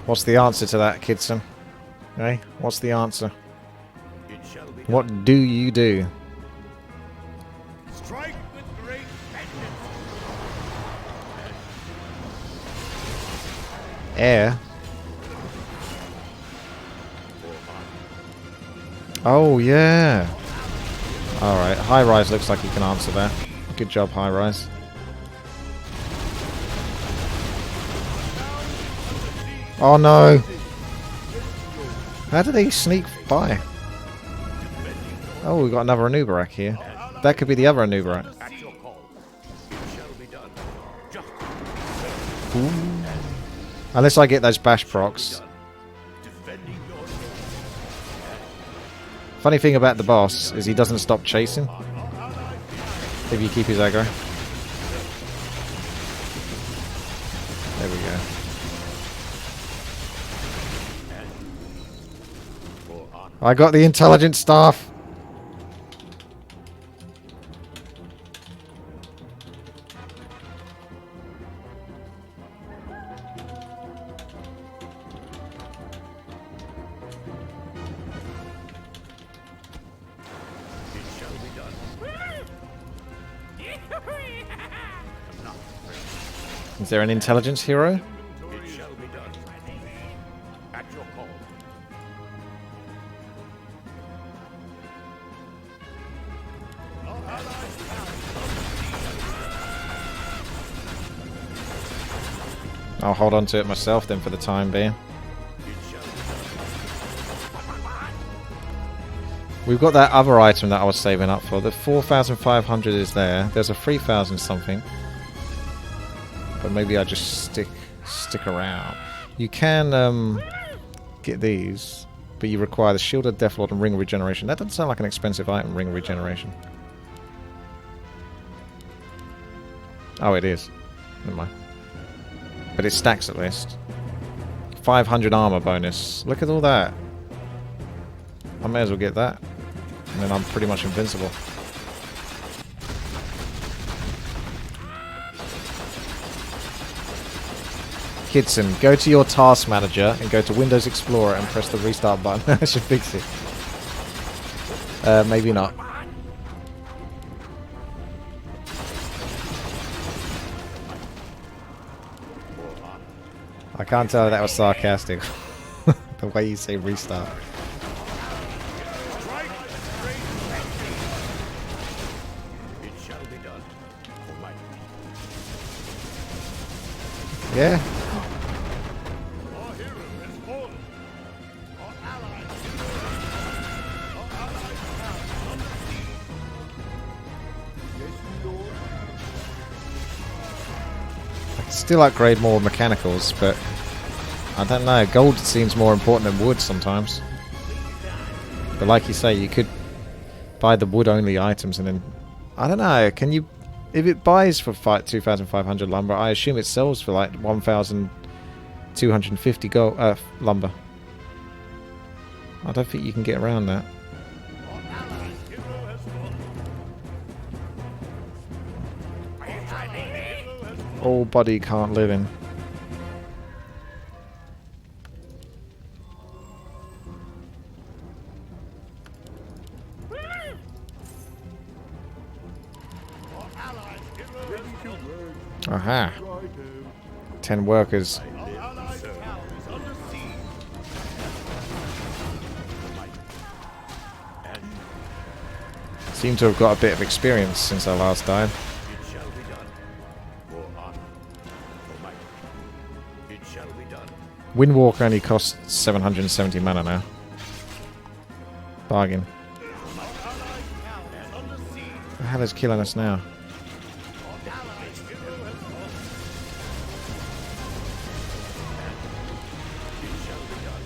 What's the answer to that, Kidson? Hey, what's the answer? What do you do? Strike with great vengeance. Air? Oh, yeah. Alright, High Rise looks like he can answer that. Good job, High Rise. Oh no! How did they sneak by? Oh, we've got another Anubarak here. That could be the other Anubarak. Ooh. Unless I get those bash procs. Funny thing about the boss is he doesn't stop chasing if you keep his aggro. There we go. I got the intelligent staff. Is there an intelligence hero? It shall be done. At your call. I'll hold on to it myself then for the time being. We've got that other item that I was saving up for. The 4,500 is there. There's a 3,000 something. But maybe I just stick around. You can get these, but you require the Shield of Deathlord and Ring of Regeneration. That doesn't sound like an expensive item, Ring of Regeneration. Oh, it is. Never mind. But it stacks at least. 500 armor bonus. Look at all that. I may as well get that. And then I'm pretty much invincible. Kidson, go to your task manager and go to Windows Explorer and press the restart button. That should fix it. Maybe not. I can't tell if that was sarcastic. The way you say restart. Yeah. Our hero has fallen. Our allies hero has fallen. Our allies town is under siege. Yes, Lord. I can still upgrade more mechanicals, but I don't know. Gold seems more important than wood sometimes. But like you say, you could buy the wood-only items and then... I don't know, can you... If it buys for 2,500 lumber, I assume it sells for like 1,250 gold lumber. I don't think you can get around that. Our allies hero has fallen. Are you threatening me? All body can't live in. Our allies hero has fallen. Aha. 10 workers. Our allies town is under siege. Seem to have got a bit of experience since I last died. It shall be done. For honor. For might. It shall be done. Windwalk only costs 770 mana now. Bargain. Our allies town is under siege. The hell is killing us now? Our allies hero has fallen. It shall be done.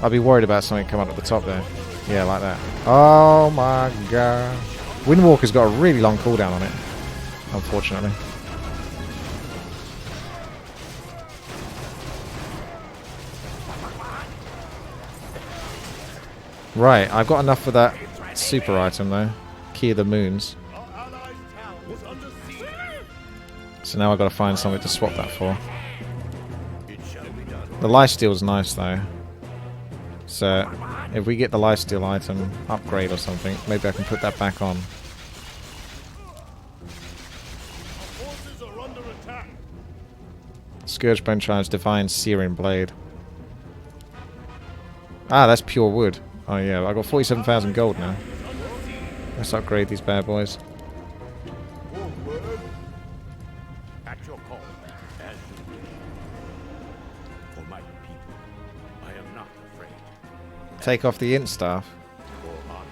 I'd be worried about something coming up at the top there. Yeah, like that. Oh my god. Windwalker's got a really long cooldown on it, unfortunately. Right, I've got enough for that super item though. Key of the Moons. Our allies town is under siege. So now I've got to find something to swap that for. It shall be done. The lifesteal's nice though. So if we get the lifesteal item upgrade or something, maybe I can put that back on. Our forces are under attack. Scourge Bone Charge, Divine Searing Blade. Ah, that's pure wood. Oh yeah, I got 47,000 gold now. Let's upgrade these bad boys. At your call, as you wish. For my people, I am not afraid. Take off the int staff. For honor,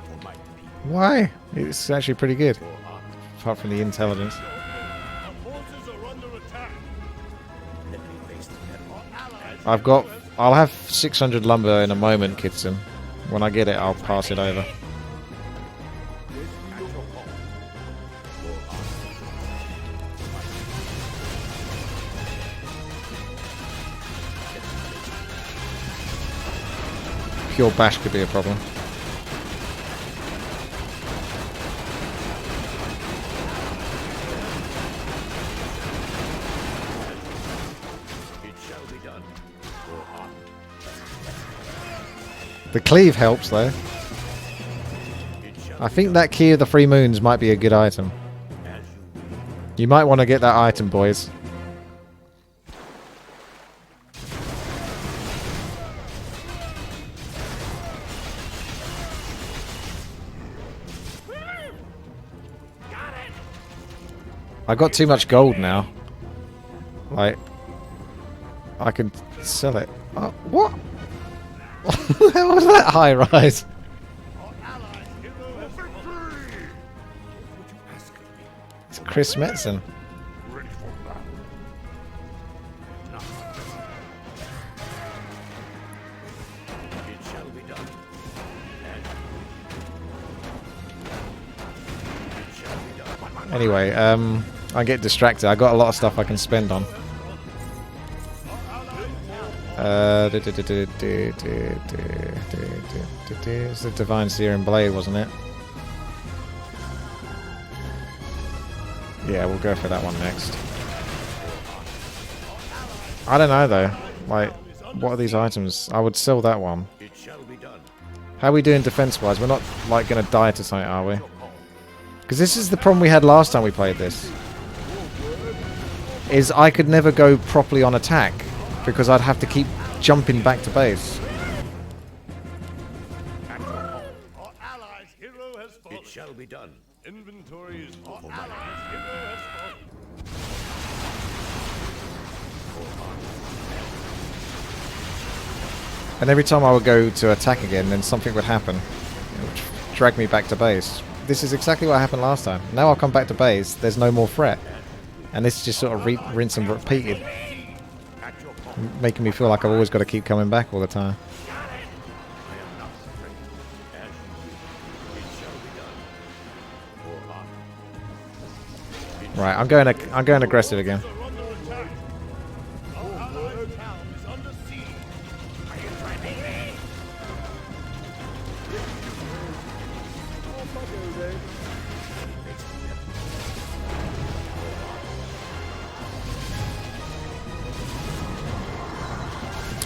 for my people, Why? It's actually pretty good. for honor. Apart from the intelligence. Our forces are under attack. Let me face the enemy. Our allies I'll have 600 lumber in a moment, Kitson. When I get it, I'll pass it over. at your call. For honor. Pure bash could be a problem. It shall be done. For honor. The cleave helps though. It shall I think that Key of the Three Moons might be a good item. as you wish. You might want to get that item, boys. I got too much gold now. Like, I can sell it. Oh, what? What the hell was that high rise? Our allies hero has victory. What would you ask of me? It's Chris Metzen. Ready for battle. Not it shall be done. And it shall be done. Anyway, I get distracted. I got a lot of stuff I can spend on. It's the Divine Searing Blade, wasn't it? Yeah, we'll go for that one next. I don't know though. Like, what are these items? I would sell that one. It shall be done. How are we doing defense-wise? We're not like gonna die to something, are we? Because this is the problem we had last time we played this. Is I could never go properly on attack because I'd have to keep jumping back to base. At your call. Our allies hero has fallen. It shall be done. Inventory is full. Our allies hero has fallen. And every time I would go to attack again, then something would happen. It would drag me back to base. This is exactly what happened last time. Now I'll come back to base, there's no more threat. And this is just sort of rinse and repeated. Making me feel like I've always got to keep coming back all the time. Right, I'm going aggressive again.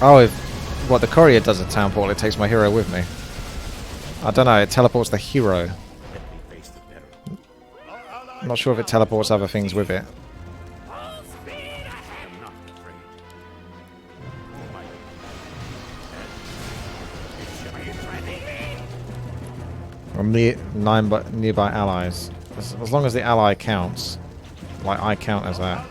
Oh, if what the courier does at town portal, it takes my hero with me. I don't know, it teleports the hero. I'm not sure if it teleports other things with it. Or nearby allies. As long as the ally counts. Like I count as that.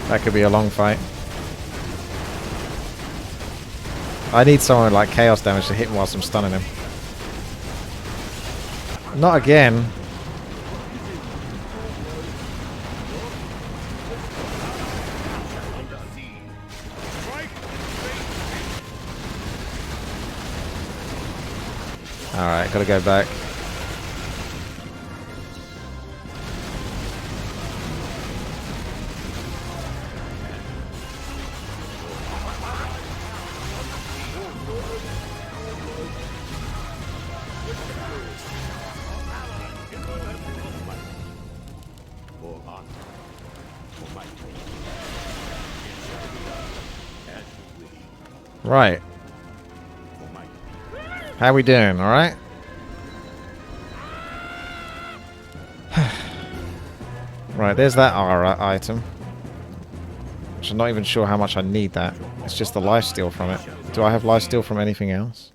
That could be a long fight. I need someone with like chaos damage to hit him whilst I'm stunning him. Not again. Alright, gotta go back. Right. How we doing, alright? Right, there's that aura item. Which I'm not even sure how much I need that. It's just the lifesteal from it. Do I have lifesteal from anything else?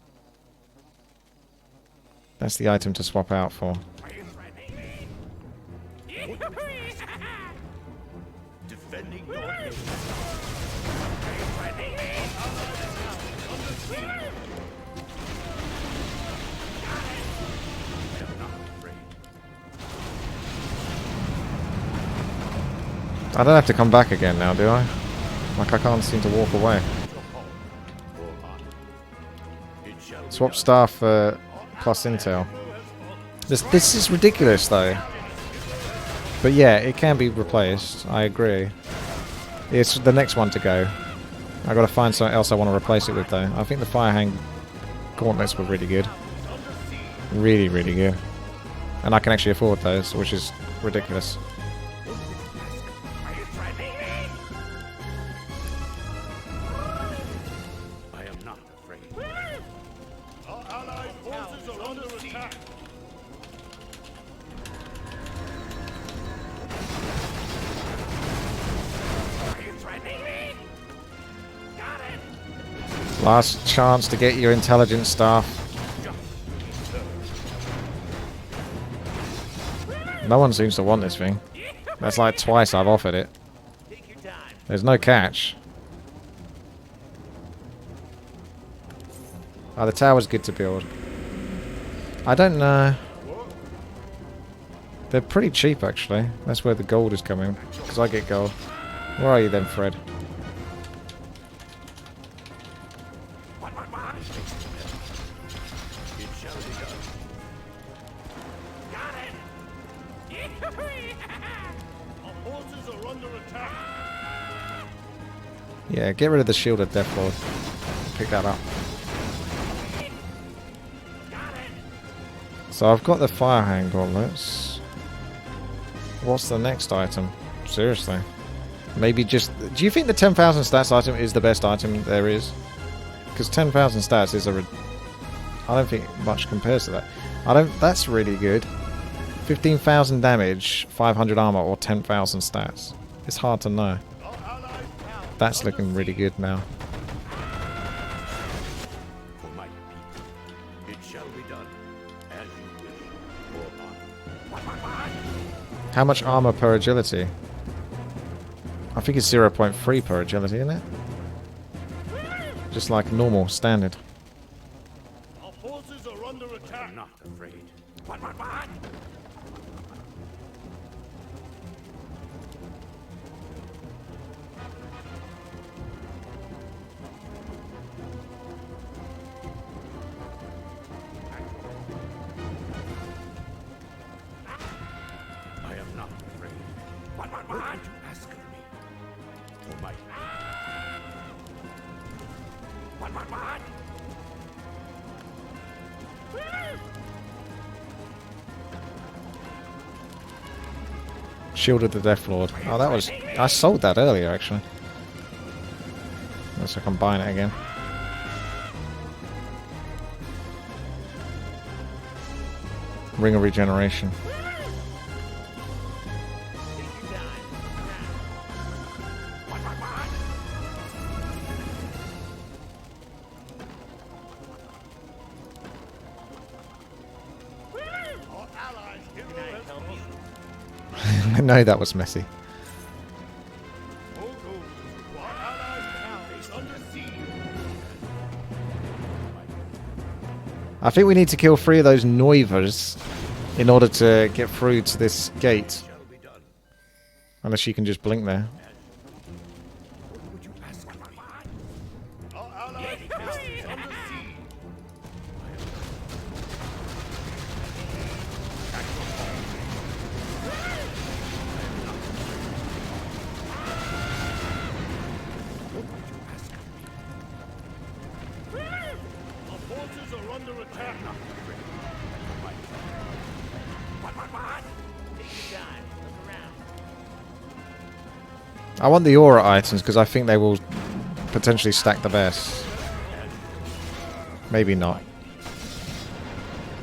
That's the item to swap out for. I don't have to come back again now, do I? Like I can't seem to walk away. Swap staff for plus intel. This is ridiculous though. But yeah, it can be replaced. I agree. It's the next one to go. I gotta find something else I want to replace it with though. I think the Firehang gauntlets were really good. Really, really good. And I can actually afford those, which is ridiculous. Last chance to get your intelligence staff. No one seems to want this thing. That's like twice I've offered it. There's no catch. Oh, the tower's good to build. I don't know. They're pretty cheap actually. That's where the gold is coming. Because I get gold. Where are you then, Fred? Yeah, get rid of the shield of Death Lord. Pick that up. So I've got the Firehang gauntlets. What's the next item? Seriously. Maybe just... Do you think the 10,000 stats item is the best item there is? Because 10,000 stats is a... I don't think much compares to that. That's really good. 15,000 damage, 500 armor, or 10,000 stats. It's hard to know. That's looking really good now. How much armor per agility? I think it's 0.3 per agility, isn't it? Just like normal, standard. Our forces are under attack. I'm not afraid. What? I am not afraid. What would you ask of me? Oh my. What? Shield of the Death Lord. Oh, that was... I sold that earlier, actually. Looks like I'm buying it again. Ring of Regeneration. I know that was messy. I think we need to kill 3 of those Noivers in order to get through to this gate. Unless you can just blink there. I want the aura items because I think they will potentially stack the best. Maybe not.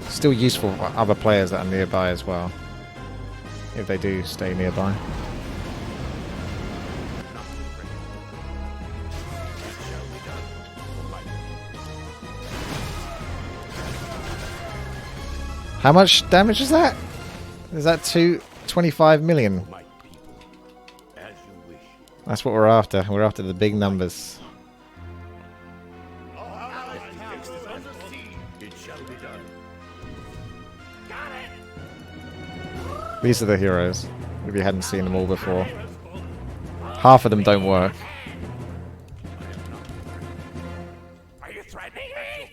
Still useful for other players that are nearby as well. If they do stay nearby. How much damage is that? Is that 25 million? That's what we're after. We're after the big numbers. These are the heroes, if you hadn't seen them all before. Half of them don't work. Are you threatening me?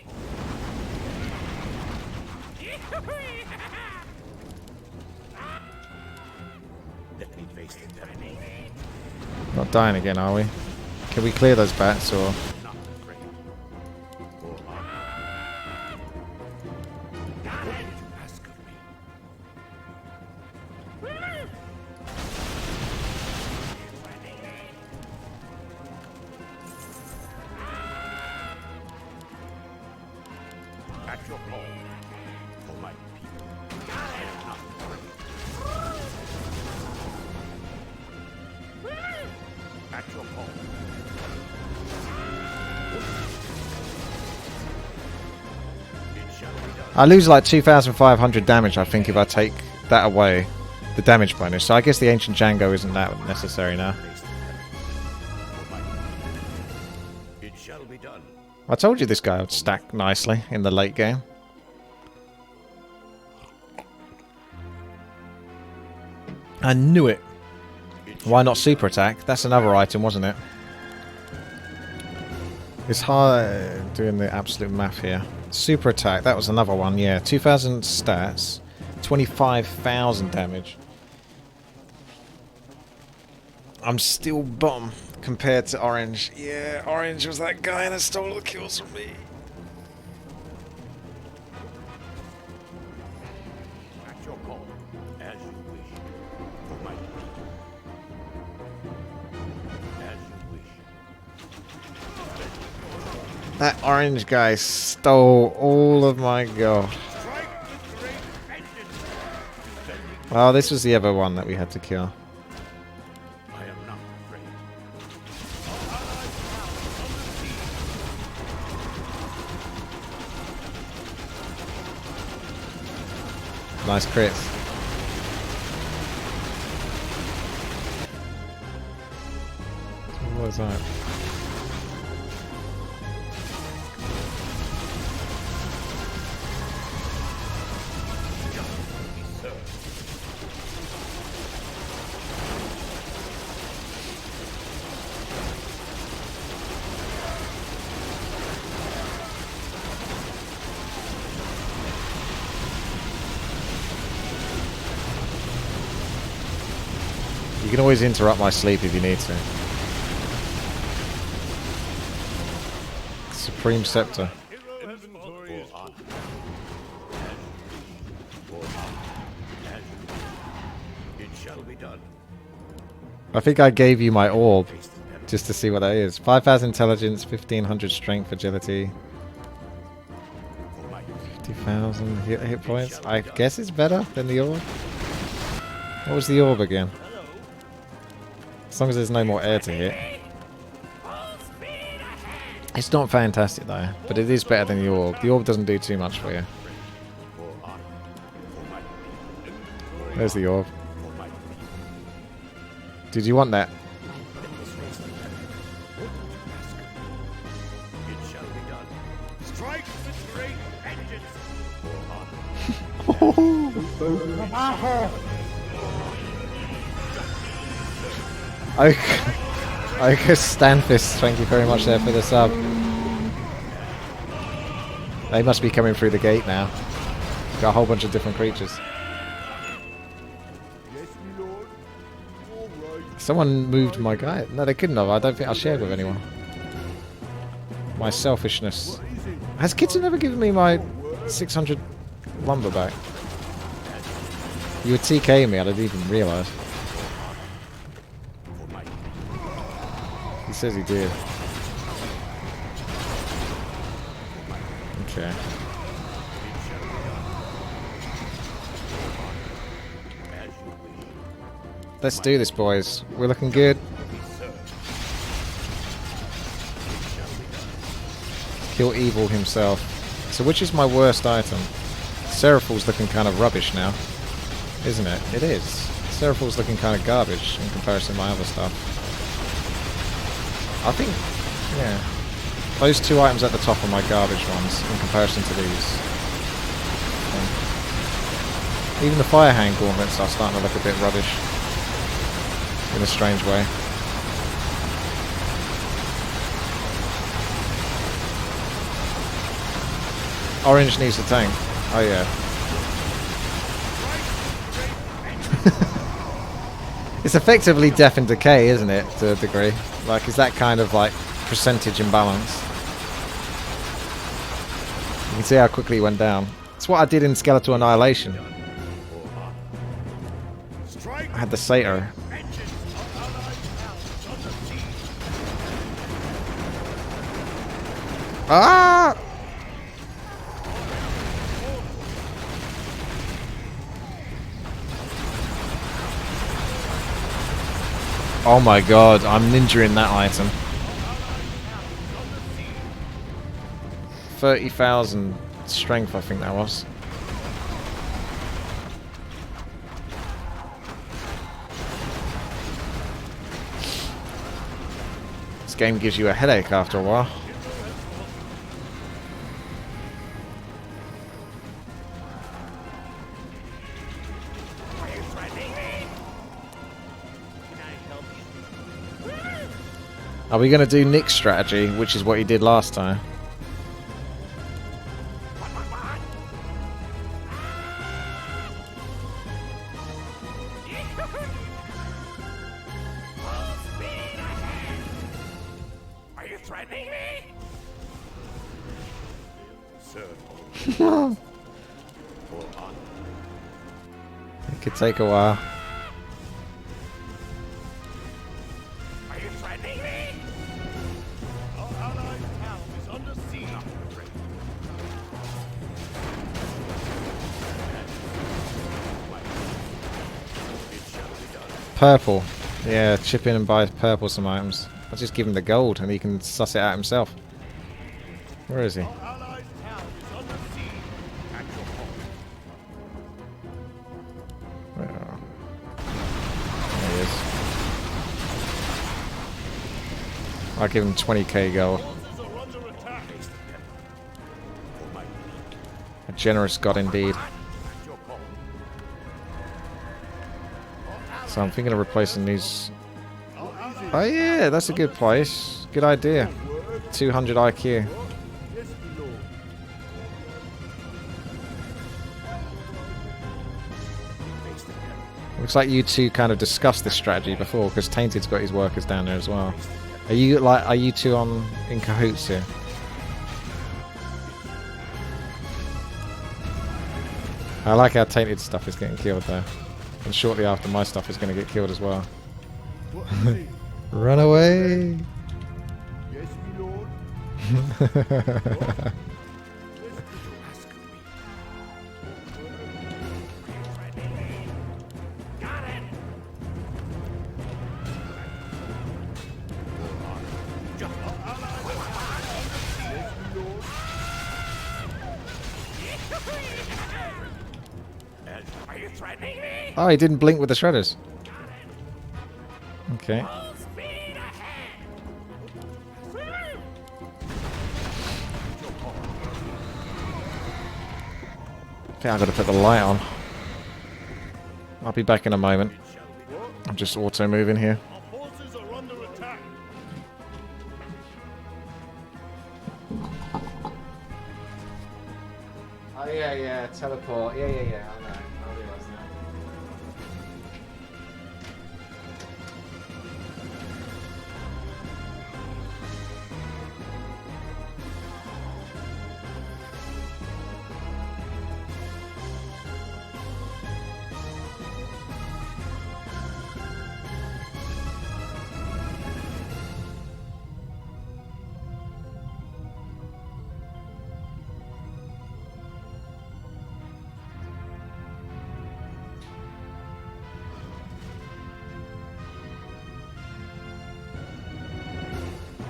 Let me face the devil. Not dying again, are we? Can we clear those bats, or...? I lose like 2,500 damage, I think, if I take that away. The damage bonus. So I guess the Ancient Django isn't that necessary now. It shall be done. I told you this guy would stack nicely in the late game. I knew it. Why not super attack? That's another item, wasn't it? It's hard doing the absolute math here. Super attack, that was another one, yeah. 2,000 stats, 25,000 damage. I'm still bottom compared to Orange. Yeah, Orange was that guy that stole the kills from me. At your call, as you wish. For my as you wish. That Orange guy stole all of my gold. Oh, this was the other one that we had to kill. I am not afraid. Nice crits. was that? You can always interrupt my sleep if you need to. Supreme Scepter. It shall be done. I think I gave you my orb just to see what that is. 5,000 intelligence, 1,500 strength, agility, 50,000 hit points. I guess it's better than the orb. What was the orb again? As long as there's no more air to hit. It's not fantastic though, but it is better than the orb. The orb doesn't do too much for you. There's the orb. Did you want that? It shall be done. Strike with great vengeance. Okay, Stanfist, thank you very much there for the sub. They must be coming through the gate now. Got a whole bunch of different creatures. Someone moved my guy. No, they couldn't have. I don't think I shared with anyone. My selfishness. Has Kitten ever given me my 600 lumber back? You were TKing me, I didn't even realise. He says he did. Okay. Let's do this, boys. We're looking good. Kill Evil himself. So which is my worst item? Seraphil's looking kind of rubbish now. Isn't it? It is. Seraphil's looking kind of garbage in comparison to my other stuff. I think, yeah. Those two items at the top are my garbage ones in comparison to these. Even the Fire Hand gauntlets are starting to look a bit rubbish. In a strange way. Orange needs a tank. Oh yeah. It's effectively Death and Decay, isn't it, to a degree? Like, is that kind of like percentage imbalance? You can see how quickly he went down. It's what I did in Skeletal Annihilation. I had the Satyr. Ah! Oh my god, I'm ninja-ing that item. 30,000 strength, I think that was. This game gives you a headache after a while. Are we going to do Nick's strategy, which is what he did last time? Are you threatening me? Sir. It could take a while. Are you threatening me? Our allied town is under siege. It shall be done. Purple. Yeah, chip in and buy purple some items. I'll just give him the gold and he can suss it out himself. Where is he? Our allied town is under siege. At your call. There he is. I'll give him 20k gold. A generous god indeed. So I'm thinking of replacing these. Oh yeah, that's a good place. Good idea. 200 IQ. Looks like you two kind of discussed this strategy before, because Tainted's got his workers down there as well. Are you two in cahoots here? I like how Tainted stuff is getting killed there. And shortly after my stuff is going to get killed as well. Run away! Yes, Lord. Oh, he didn't blink with the shredders. Okay. Okay, I've got to put the light on. I'll be back in a moment. I'm just auto-moving here. Our forces are under attack. Oh yeah, teleport. Yeah, I know. I realise now.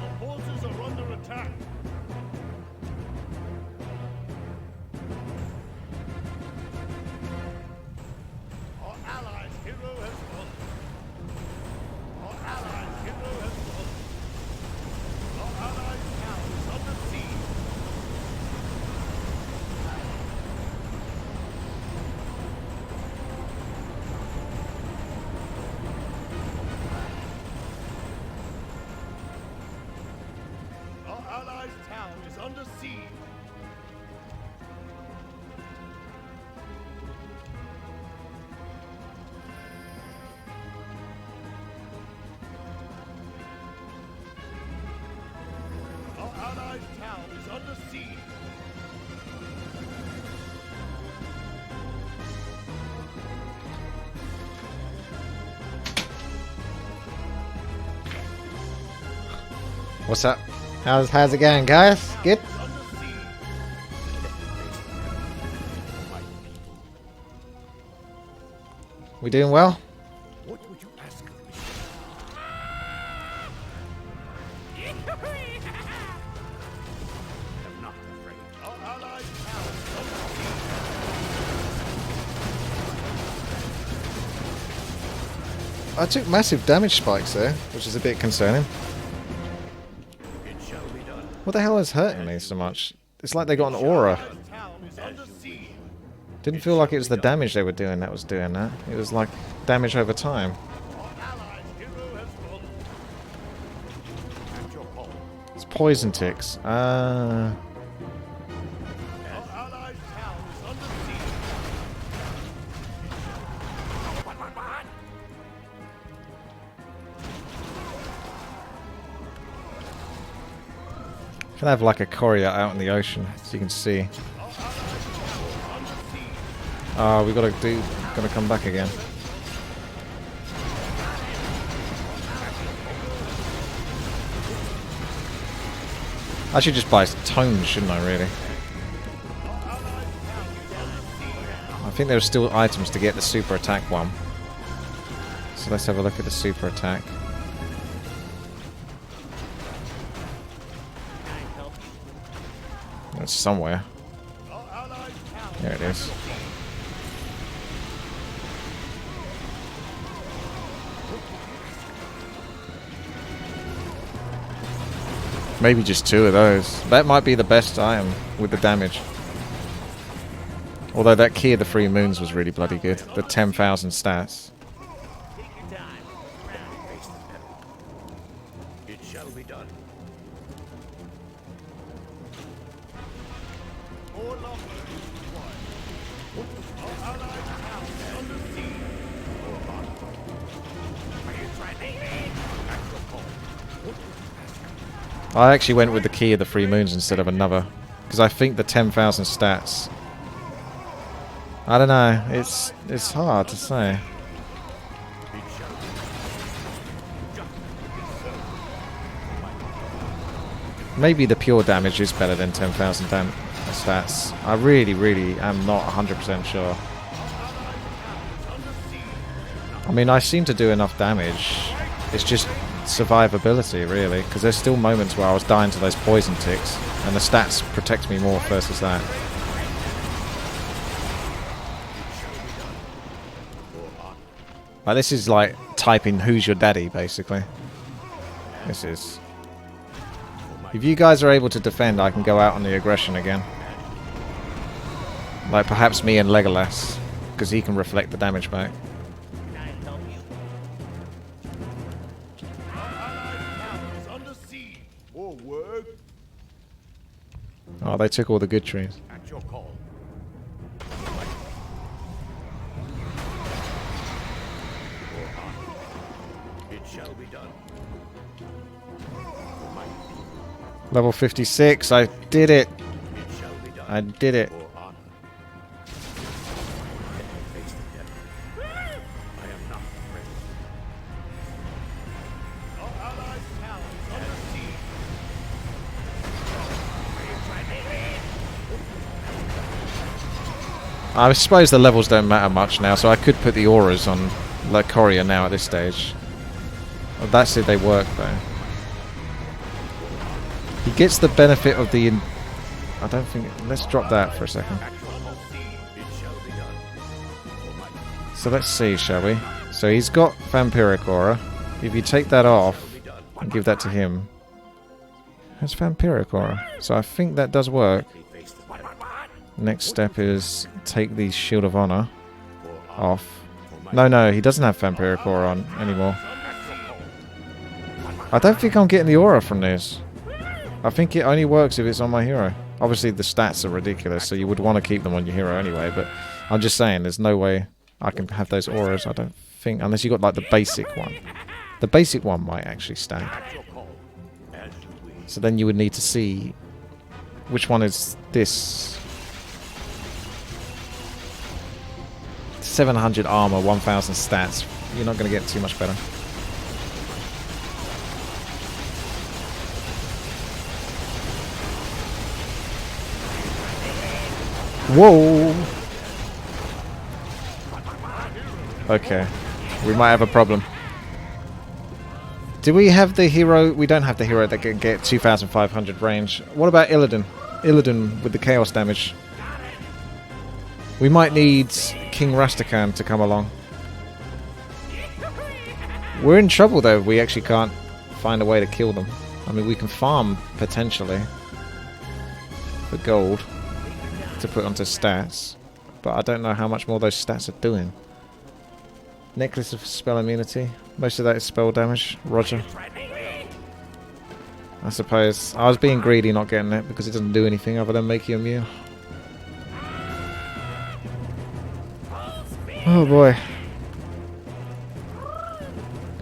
Our forces are under attack. Our allies' hero has fallen. Our allies' hero has fallen. Our allies' town is under siege. Our allies' town is under siege. Our allies' town is under siege. What's up? How's it going, guys? Good? Under siege. We doing well? What would you ask of me? I'm not afraid. Our allies' town is under siege. I took massive damage spikes there, which is a bit concerning. It shall be done. What the hell is hurting me so much? It's like they got an aura. Our town is under siege. Didn't feel like it was the damage they were doing that was doing that. It was like damage over time. Our allies' hero has fallen. At your call. It's poison ticks. Our allies' town is under siege. Can have like a courier out in the ocean, so you can see. Oh, we gotta come back again. I should just buy tomes, shouldn't I, really? I think there are still items to get the super attack one. So let's have a look at the super attack. It's somewhere. There it is. Maybe just 2 of those. That might be the best item with the damage. Although that Key of the Three Moons was really bloody good. The 10,000 stats. It shall be done. I actually went with the Key of the Three Moons instead of another. Because I think the 10,000 stats... I don't know. It's hard to say. Maybe the pure damage is better than 10,000 stats. I really am not 100% sure. I mean, I seem to do enough damage. It's just survivability, really. Because there's still moments where I was dying to those poison ticks. And the stats protect me more versus that. Like, this is like typing "Who's your daddy?" basically. This is. If you guys are able to defend, I can go out on the aggression again. Like perhaps me and Legolas, because he can reflect the damage back. Oh, they took all the good trees. At your call. It shall be done. Level 56, I did it! It shall be done. I did it. For honor. Face the devil. I am not afraid. Our allies' tower is under siege. I suppose the levels don't matter much now, so I could put the auras on Coria now at this stage. Well, that's if they work, though. He gets the benefit of the... I don't think... Let's drop that for a second. So let's see, shall we? So he's got Vampiric Aura. If you take that off and give that to him... That's Vampiric Aura. So I think that does work. Next step is take the Shield of Honor off. No, he doesn't have Vampiric Aura on anymore. I don't think I'm getting the aura from this. I think it only works if it's on my hero. Obviously the stats are ridiculous, so you would want to keep them on your hero anyway, but I'm just saying there's no way I can have those auras, I don't think, unless you got like the basic one. The basic one might actually stack. So then you would need to see which one is this. 700 armor, 1000 stats. You're not going to get too much better. Whoa! Okay. We might have a problem. Do we have the hero? We don't have the hero that can get 2500 range. What about Illidan? Illidan with the chaos damage. We might need King Rastakhan to come along. We're in trouble though if we actually can't find a way to kill them. I mean, we can farm potentially for gold to put onto stats, but I don't know how much more those stats are doing. Necklace of spell immunity. Most of that is spell damage. Roger. I suppose I was being greedy not getting it because it doesn't do anything other than make you immune. Oh boy.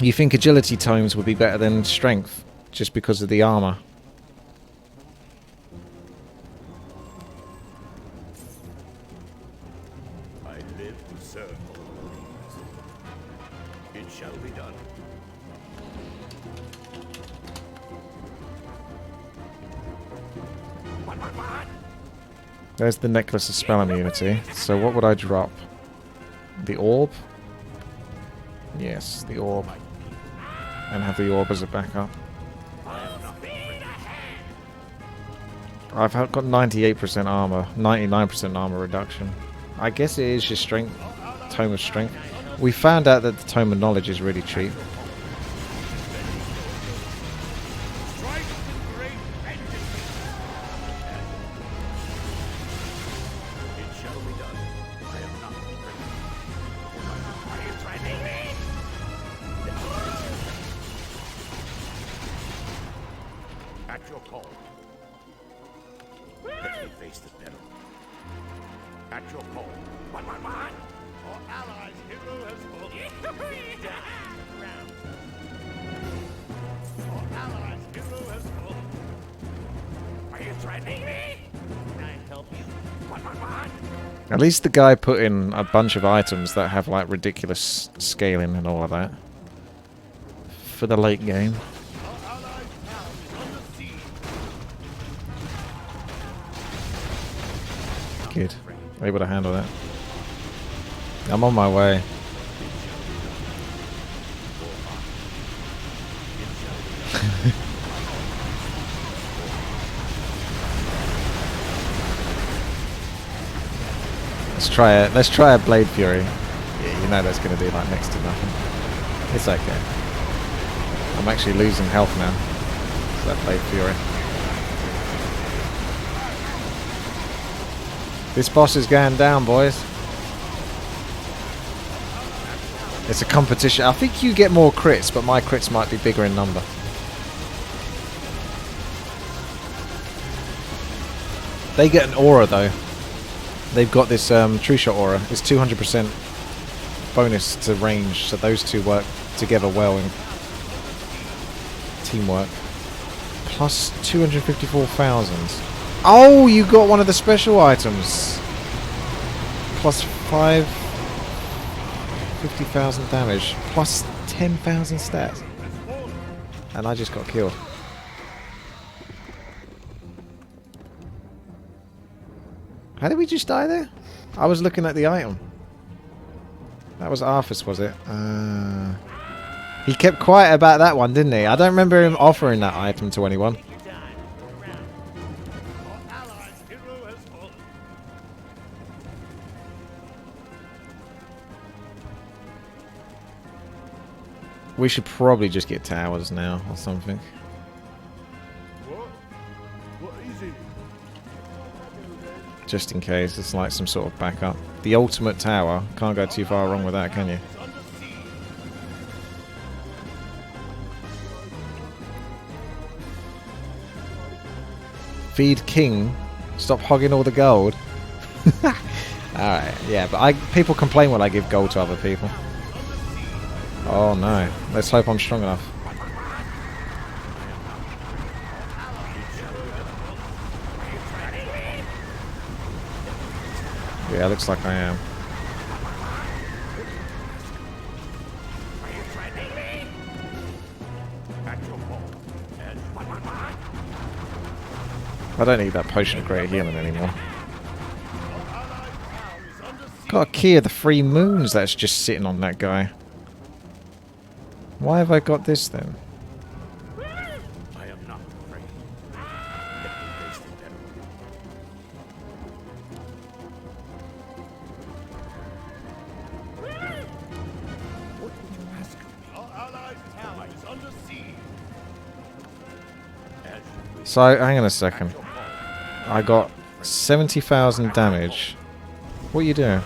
You think agility tomes would be better than strength just because of the armor? I live to serve. It shall be done. There's the necklace of spell immunity. So what would I drop? The orb? Yes, the orb. And have the orb as a backup. I've got 98% armor, 99% armor reduction. I guess it is your strength, Tome of Strength. We found out that the Tome of Knowledge is really cheap. call. Let me face the peril. At your call. One. Our allies' hero has fallen. Our allies' hero has fallen. Are you threatening me? Can I help you? One. At least the guy put in a bunch of items that have like ridiculous scaling and all of that. For the late game. Our allies' town is under siege. Good. Able to handle that. I'm on my way. Let's try a Blade Fury. Yeah, you know that's going to be like next to nothing. It's okay. I'm actually losing health now. It's that Blade Fury. This boss is going down, boys. It's a competition. I think you get more crits, but my crits might be bigger in number. They get an aura though. They've got this True Shot aura. It's 200% bonus to range, so those two work together well in teamwork. Plus 254,000. Oh, you got one of the special items. Plus 50,000 damage. Plus 10,000 stats. And I just got killed. How did we just die there? I was looking at the item. That was Arthas, was it? He kept quiet about that one, didn't he? I don't remember him offering that item to anyone. We should probably just get towers now or something. What is it? Just in case, it's like some sort of backup. The ultimate tower. Can't go too far wrong with that, can you? Feed King. Stop hogging all the gold. Alright, yeah, but people complain when I give gold to other people. Oh no. Let's hope I'm strong enough. Yeah, looks like I am. I don't need that potion of great healing anymore. Got a key of the 3 moons that's just sitting on that guy. Why have I got this then? I am not afraid. Let me face the peril. What would you ask of me? Our allies' town is under siege. So, hang on a second. I got 70,000 damage. What are you doing?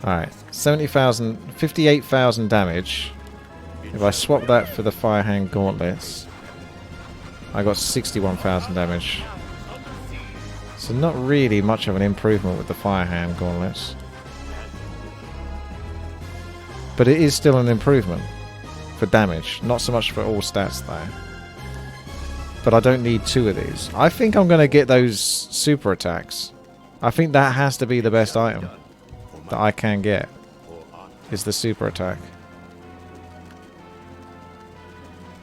Alright, 70,000, 58,000 damage. If I swap that for the Firehand Gauntlets, I got 61,000 damage. So not really much of an improvement with the Firehand Gauntlets. But it is still an improvement for damage. Not so much for all stats though. But I don't need 2 of these. I think I'm going to get those super attacks. I think that has to be the best item that I can get, is the super attack.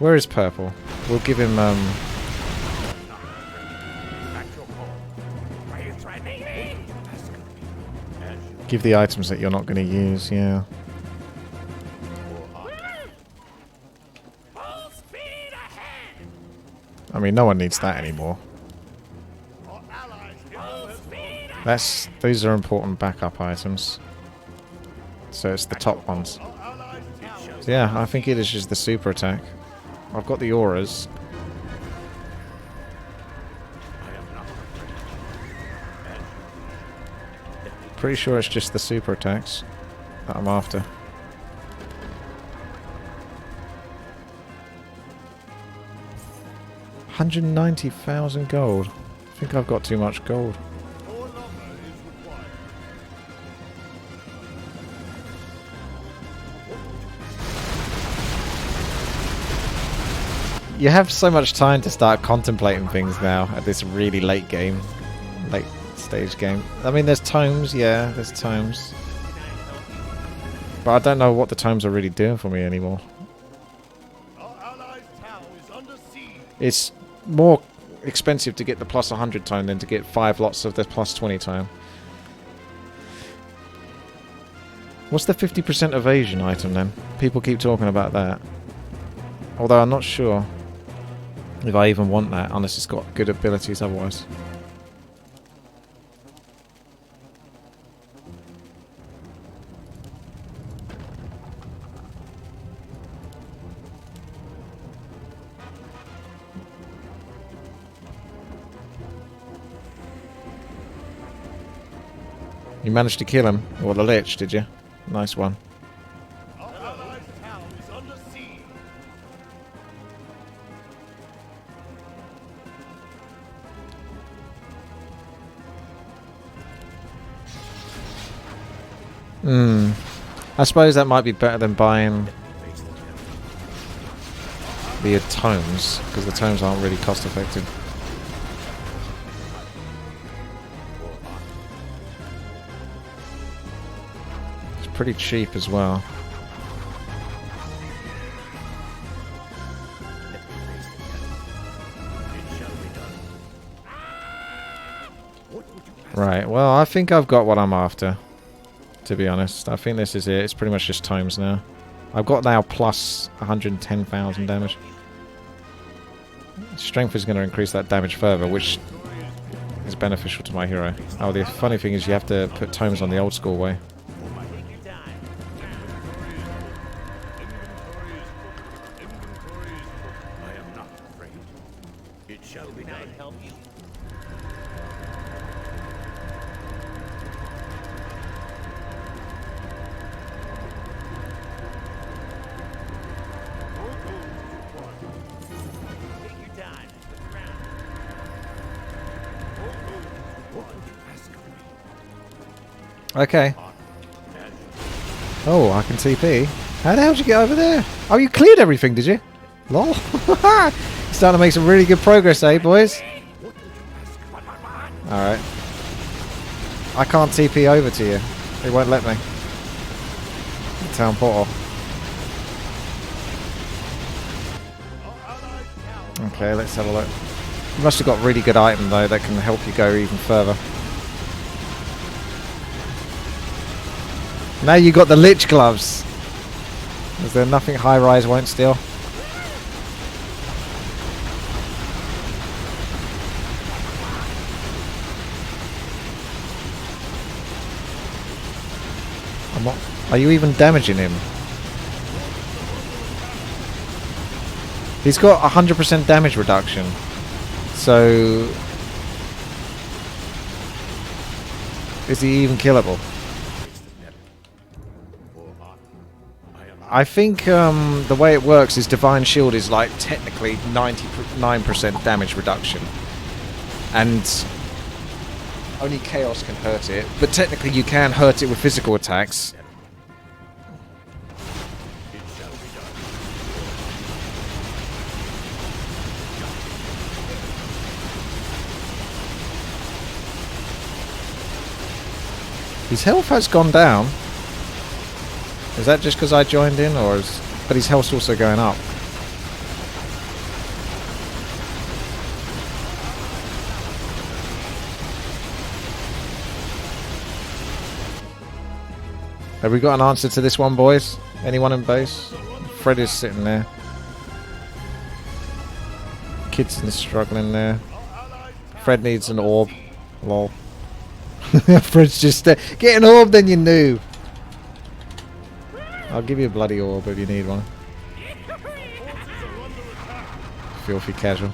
Where is Purple? We'll give him give the items that you're not going to use, yeah. I mean, no one needs that anymore. These are important backup items. So it's the top ones. So yeah, I think it is just the super attack. I've got the auras. Pretty sure it's just the super attacks that I'm after. 190,000 gold. I think I've got too much gold. More lumber is required. You have so much time to start contemplating things now at this really late game. Late stage game. I mean, there's tomes, yeah, there's tomes. But I don't know what the tomes are really doing for me anymore. Our allies' town is under siege. It's more expensive to get the plus 100 tome than to get 5 lots of the plus 20 tome. What's the 50% evasion item then? People keep talking about that. Although I'm not sure if I even want that, unless it's got good abilities otherwise. You managed to kill him, or the lich, did you? Nice one. Our allies' town is under siege. I suppose that might be better than buying the tomes, because the tomes aren't really cost effective. It's pretty cheap as well. Right, well, I think I've got what I'm after, to be honest. I think this is it. It's pretty much just tomes now. I've got now plus 110,000 damage. Strength is going to increase that damage further, which is beneficial to my hero. Oh, the funny thing is you have to put tomes on the old school way. I am not afraid. It shall be done. Help you. Okay. Oh, I can TP. How the hell did you get over there? Oh, you cleared everything, did you? Lol. Starting to make some really good progress, eh, boys? Alright. I can't TP over to you. It won't let me. The town portal. Okay, let's have a look. You must have got really good item, though, that can help you go even further. Now you got the lich gloves. Is there nothing high rise won't steal? I'm not. Are you even damaging him? He's got 100% damage reduction. So is he even killable? I think the way it works is Divine Shield is like technically 99% damage reduction. And only Chaos can hurt it. But technically you can hurt it with physical attacks. His health has gone down. Is that just because I joined in, or is... But his health's also going up. Have we got an answer to this one, boys? Anyone in base? Fred is sitting there. Kid's struggling there. Fred needs an orb. Lol. Fred's just... get an orb, then you noob! I'll give you a bloody orb if you need one. Filthy casual.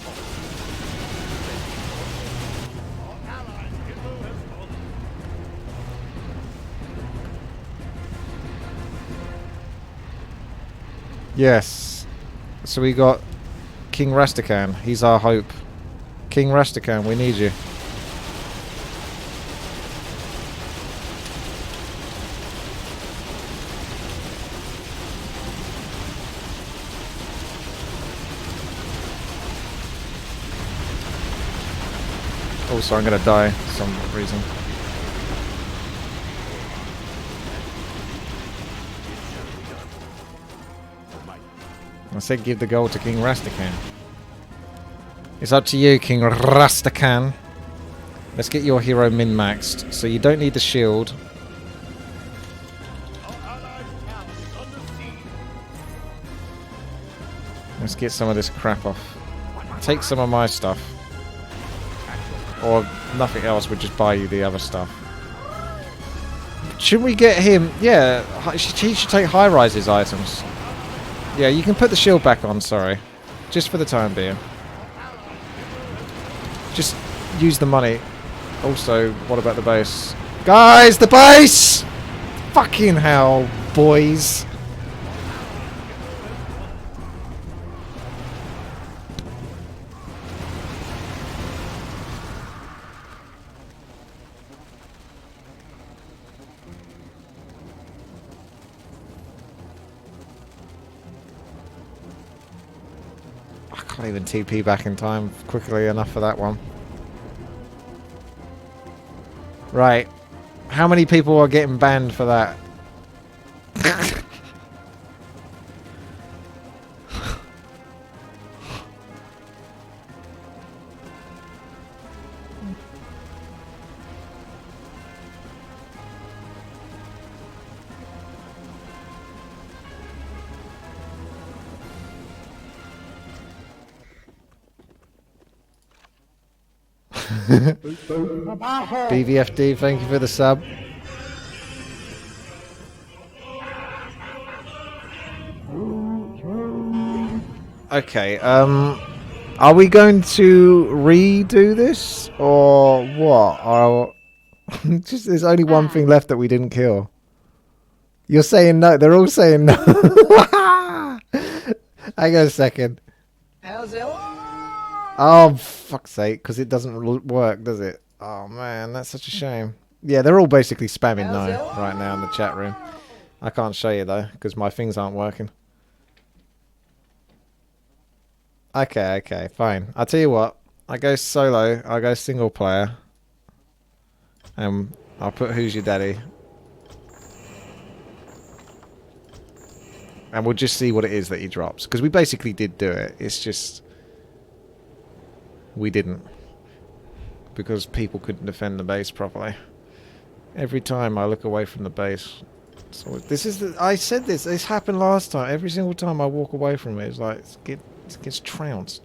Yes. So we got King Rastakhan. He's our hope. King Rastakhan, we need you. Also, I'm gonna die for some reason. I said give the gold to King Rastakhan. It's up to you, King Rastakhan. Let's get your hero min-maxed, so you don't need the shield. Let's get some of this crap off. Take some of my stuff. Or nothing else, would just buy you the other stuff. Shouldn't we get him? Yeah, he should take High-Rise's items. Yeah, you can put the shield back on, sorry. Just for the time being. Just use the money. Also, what about the base? Guys, the base! Fucking hell, boys. I can't even TP back in time quickly enough for that one. Right. How many people are getting banned for that? BVFD, thank you for the sub. Okay, are we going to redo this or what? Just there's only one thing left that we didn't kill. You're saying no. They're all saying no. Hang on a second. How's it? Oh, fuck's sake, because it doesn't work, does it? Oh, man, that's such a shame. Yeah, they're all basically spamming no right now in the chat room. I can't show you, though, because my things aren't working. Okay, fine. I'll tell you what. I go solo, I go single player. And I'll put Who's Your Daddy. And we'll just see what it is that he drops. Because we basically did do it. It's just... we didn't. Because people couldn't defend the base properly. Every time I look away from the base. So this is the... I said this. This happened last time. Every single time I walk away from it, it's like... it gets trounced.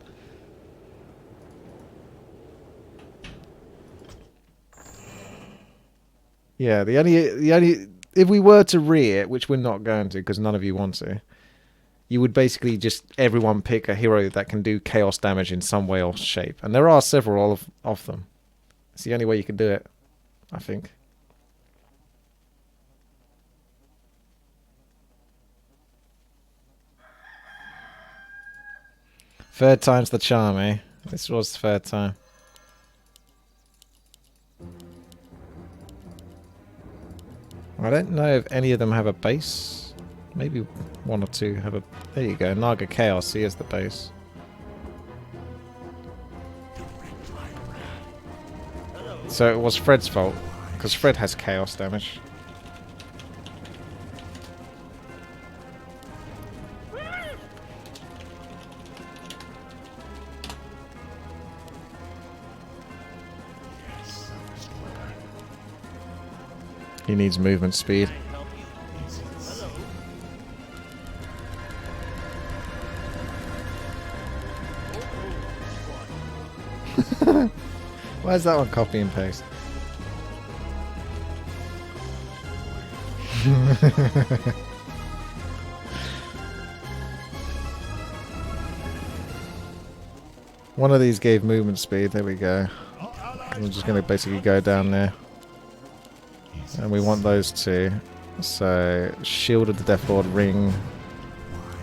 Yeah, the only... if we were to re-it, which we're not going to, because none of you want to, you would basically just everyone pick a hero that can do chaos damage in some way or shape. And there are several of them. It's the only way you can do it, I think. Third time's the charm, eh? This was the third time. I don't know if any of them have a base. Maybe one or two have a... there you go, Naga Chaos, here's the base. So it was Fred's fault, because Fred has chaos damage. He needs movement speed. Why is that one copy and paste? One of these gave movement speed. There we go. I'm just going to basically go down there. And we want those two. So, Shield of the Death Lord, Ring.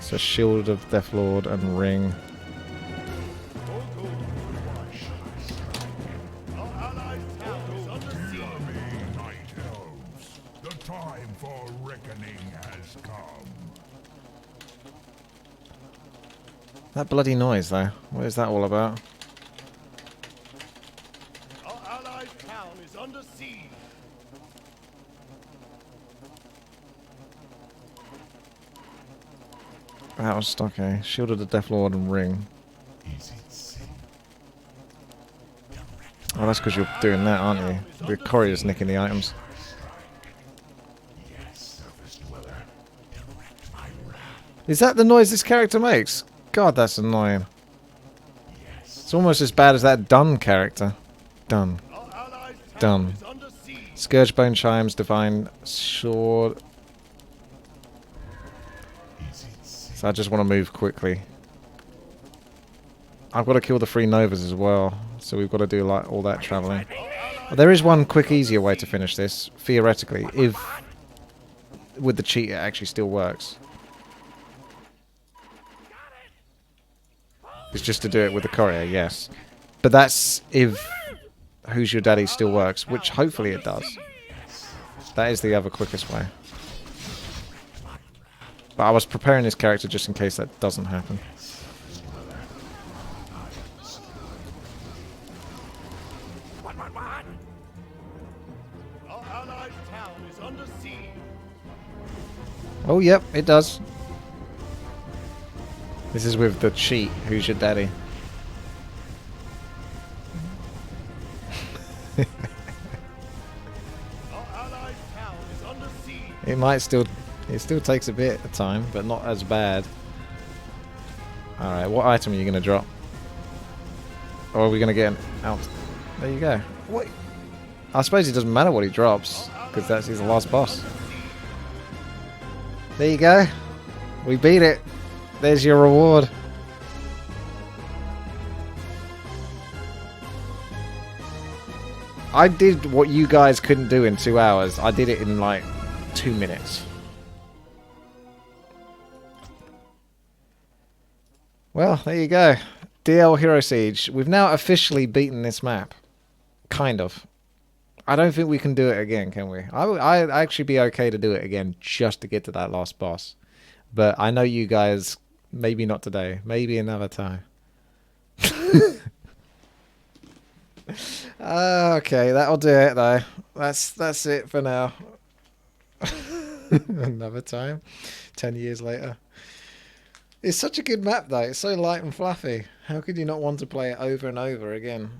So, Shield of the Death Lord and Ring. time for reckoning has come. That bloody noise, though. What is that all about? Our allied town is under siege. That was stuck, eh? Shield of the Death Lord and Ring. Oh, that's because you're doing that, aren't you? The courier's nicking the items. Is that the noise this character makes? God, that's annoying. It's almost as bad as that Dun character. Dun. Dun. Scourge Bone Chimes, Divine Sword. So I just want to move quickly. I've got to kill the 3 Novas as well, so we've got to do like all that travelling. Well, there is one quick, easier way to finish this, theoretically, if with the cheat it actually still works. It's just to do it with the courier, yes. But that's if Who's Your Daddy still works, which hopefully it does. That is the other quickest way. But I was preparing this character just in case that doesn't happen. Our allied town is under siege. Oh, yep, it does. This is with the cheat, Who's Your Daddy. Our allied town is under siege. It might still... It still takes a bit of time, but not as bad. Alright, what item are you going to drop? Or are we going to get out? There you go. What? I suppose it doesn't matter what he drops, because that's his last boss. There you go. We beat it. There's your reward. I did what you guys couldn't do in 2 hours. I did it in like 2 minutes. Well, there you go. DL Hero Siege. We've now officially beaten this map. Kind of. I don't think we can do it again, can we? I'd actually be okay to do it again just to get to that last boss. But I know you guys, maybe not today. Maybe another time. Okay, that'll do it though. That's it for now. Another time. 10 years later. It's such a good map though. It's so light and fluffy. How could you not want to play it over and over again?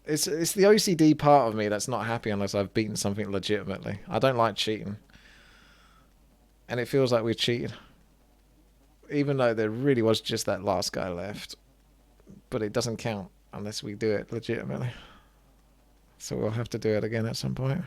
It's the OCD part of me that's not happy unless I've beaten something legitimately. I don't like cheating. And it feels like we cheated. Even though there really was just that last guy left. But it doesn't count unless we do it legitimately. So we'll have to do it again at some point.